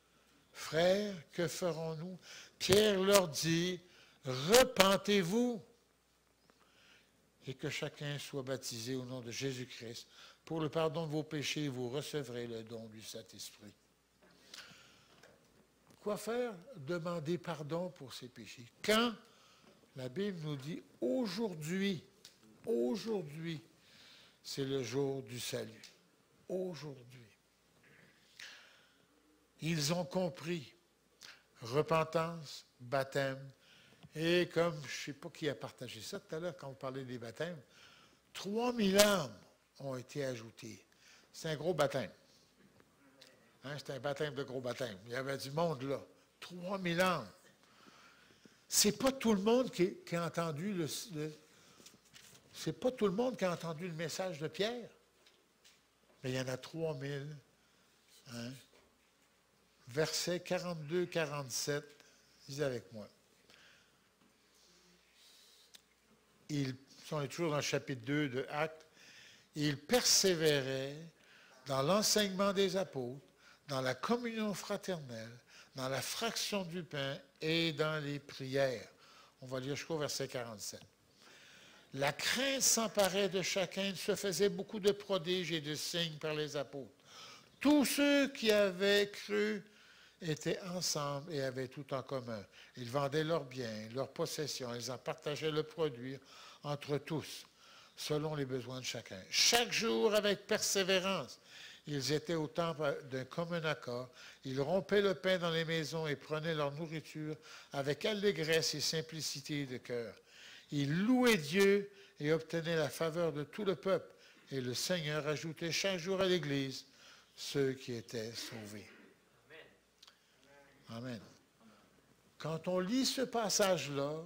« Frères, que ferons-nous? » Pierre leur dit, « Repentez-vous et que chacun soit baptisé au nom de Jésus-Christ. Pour le pardon de vos péchés, vous recevrez le don du Saint-Esprit. » Quoi faire? Demander pardon pour ses péchés. Quand la Bible nous dit aujourd'hui, c'est le jour du salut. Aujourd'hui. Ils ont compris. Repentance, baptême. Et comme, je ne sais pas qui a partagé ça tout à l'heure quand on parlait des baptêmes, 3000 âmes ont été ajoutées. C'est un gros baptême. Hein, c'est un baptême de gros baptême. Il y avait du monde là. 3000 âmes. C'est pas tout le monde qui a entendu c'est pas tout le monde qui a entendu le message de Pierre. Mais il y en a 3000. Hein? Versets 42-47, lisez avec moi. On est toujours dans le chapitre 2 de Actes. Ils persévéraient dans l'enseignement des apôtres, dans la communion fraternelle, dans la fraction du pain et dans les prières. On va lire jusqu'au verset 47. La crainte s'emparait de chacun, il se faisait beaucoup de prodiges et de signes par les apôtres. Tous ceux qui avaient cru étaient ensemble et avaient tout en commun. Ils vendaient leurs biens, leurs possessions, ils en partageaient le produit entre tous, selon les besoins de chacun. Chaque jour, avec persévérance, ils étaient au temple d'un commun accord. Ils rompaient le pain dans les maisons et prenaient leur nourriture avec allégresse et simplicité de cœur. Ils louaient Dieu et obtenaient la faveur de tout le peuple. Et le Seigneur ajoutait chaque jour à l'Église ceux qui étaient sauvés. Amen. Quand on lit ce passage-là,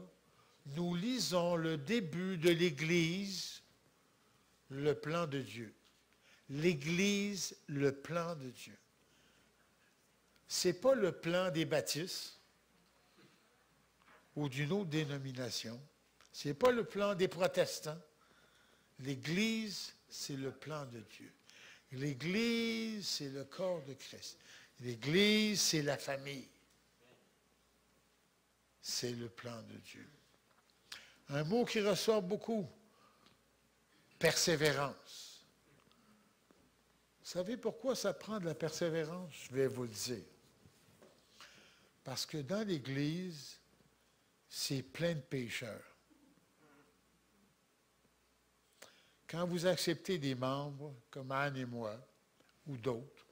nous lisons le début de l'Église, le plan de Dieu. l'Église, le plan de Dieu. Ce n'est pas le plan des baptistes ou d'une autre dénomination. Ce n'est pas le plan des protestants. L'Église, c'est le plan de Dieu. L'Église, c'est le corps de Christ. L'Église, c'est la famille. C'est le plan de Dieu. Un mot qui ressort beaucoup, persévérance. Vous savez pourquoi ça prend de la persévérance? Je vais vous le dire. Parce que dans l'Église, c'est plein de pécheurs. Quand vous acceptez des membres, comme Anne et moi, ou d'autres,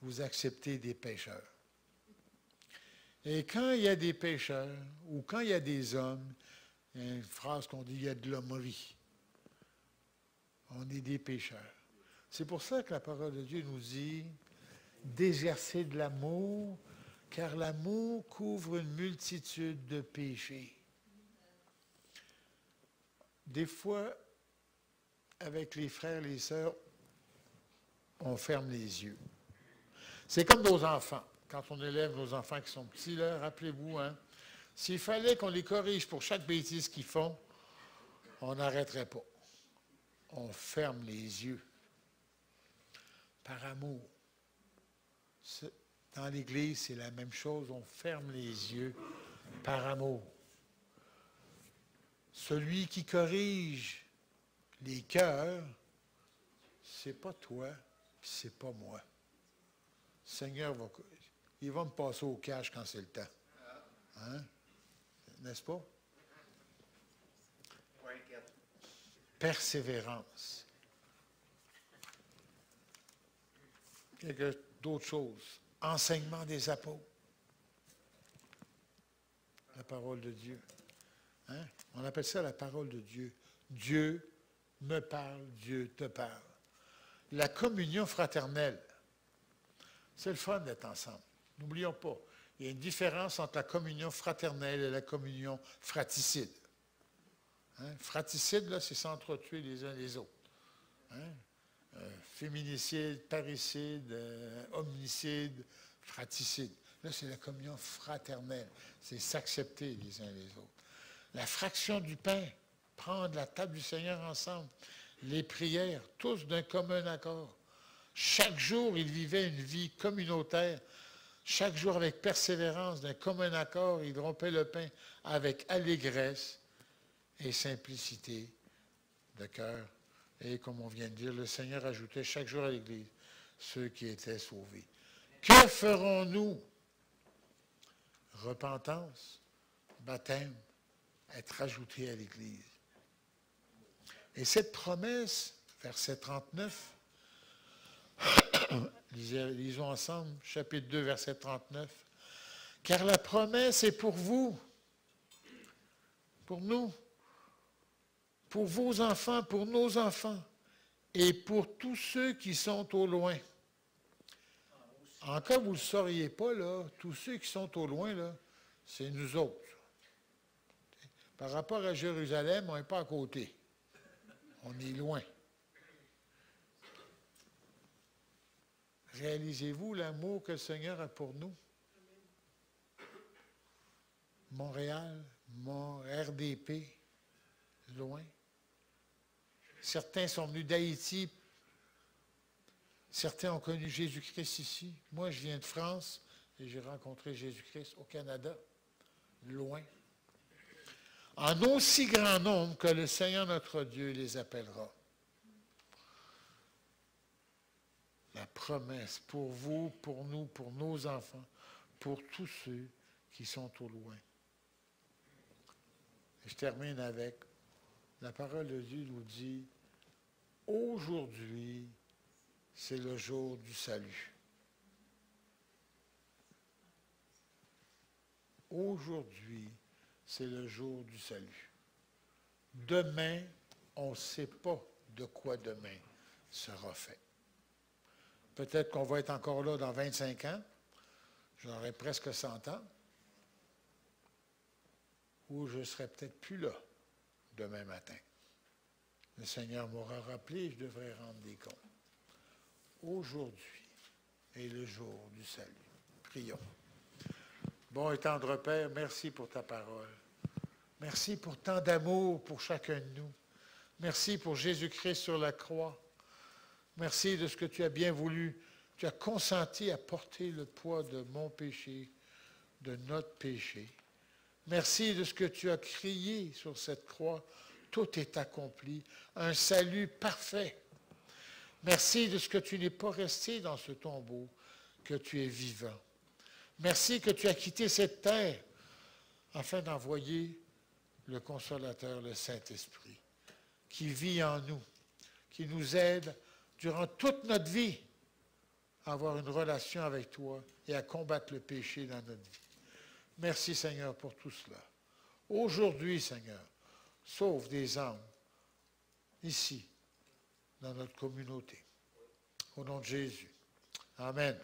vous acceptez des pécheurs. Et quand il y a des pécheurs, ou quand il y a des hommes, il y a une phrase qu'on dit, il y a de l'hommerie. On est des pécheurs. C'est pour ça que la parole de Dieu nous dit d'exercer de l'amour, car l'amour couvre une multitude de péchés. Des fois, avec les frères et les sœurs, on ferme les yeux. C'est comme nos enfants. Quand on élève nos enfants qui sont petits, là, rappelez-vous, hein, s'il fallait qu'on les corrige pour chaque bêtise qu'ils font, on n'arrêterait pas. On ferme les yeux. Par amour. Dans l'Église, c'est la même chose. On ferme les yeux par amour. Celui qui corrige les cœurs, c'est pas toi, puis c'est pas moi. Le Seigneur il va me passer au cash quand c'est le temps. Hein? N'est-ce pas? Persévérance. D'autres choses. Enseignement des apôtres. La parole de Dieu. Hein? On appelle ça la parole de Dieu. Dieu me parle, Dieu te parle. La communion fraternelle. C'est le fun d'être ensemble. N'oublions pas, il y a une différence entre la communion fraternelle et la communion fratricide. Hein? Fratricide, là, c'est s'entretuer les uns les autres. Hein? Féminicide, parricide, homicide, fratricide. Là, c'est la communion fraternelle. C'est s'accepter les uns les autres. La fraction du pain, prendre la table du Seigneur ensemble. Les prières, tous d'un commun accord. Chaque jour, ils vivaient une vie communautaire. Chaque jour, avec persévérance, d'un commun accord, ils rompaient le pain avec allégresse et simplicité de cœur. Et comme on vient de dire, le Seigneur ajoutait chaque jour à l'Église ceux qui étaient sauvés. Que ferons-nous? Repentance, baptême, être ajouté à l'Église. Et cette promesse, verset 39, lisons ensemble, chapitre 2, verset 39. Car la promesse est pour vous, pour nous, pour vos enfants, pour nos enfants, et pour tous ceux qui sont au loin. En cas où vous ne le sauriez pas, là, tous ceux qui sont au loin, là, c'est nous autres. Par rapport à Jérusalem, on n'est pas à côté. On est loin. Réalisez-vous l'amour que le Seigneur a pour nous? Montréal, RDP, loin. Certains sont venus d'Haïti. Certains ont connu Jésus-Christ ici. Moi, je viens de France et j'ai rencontré Jésus-Christ au Canada, loin. En aussi grand nombre que le Seigneur notre Dieu les appellera. La promesse pour vous, pour nous, pour nos enfants, pour tous ceux qui sont au loin. Et je termine avec, la parole de Dieu nous dit, aujourd'hui, c'est le jour du salut. Aujourd'hui, c'est le jour du salut. Demain, on ne sait pas de quoi demain sera fait. Peut-être qu'on va être encore là dans 25 ans. J'aurai presque 100 ans. Ou je ne serai peut-être plus là demain matin. Le Seigneur m'aura rappelé et je devrais rendre des comptes. aujourd'hui est le jour du salut. Prions. Bon et tendre Père, merci pour ta parole. Merci pour tant d'amour pour chacun de nous. Merci pour Jésus-Christ sur la croix. Merci de ce que tu as bien voulu. Tu as consenti à porter le poids de mon péché, de notre péché. Merci de ce que tu as crié sur cette croix. Tout est accompli. Un salut parfait. Merci de ce que tu n'es pas resté dans ce tombeau, que tu es vivant. Merci que tu as quitté cette terre afin d'envoyer le Consolateur, le Saint-Esprit, qui vit en nous, qui nous aide durant toute notre vie à avoir une relation avec toi et à combattre le péché dans notre vie. Merci Seigneur pour tout cela. Aujourd'hui, Seigneur, sauve des âmes ici, dans notre communauté. Au nom de Jésus. Amen.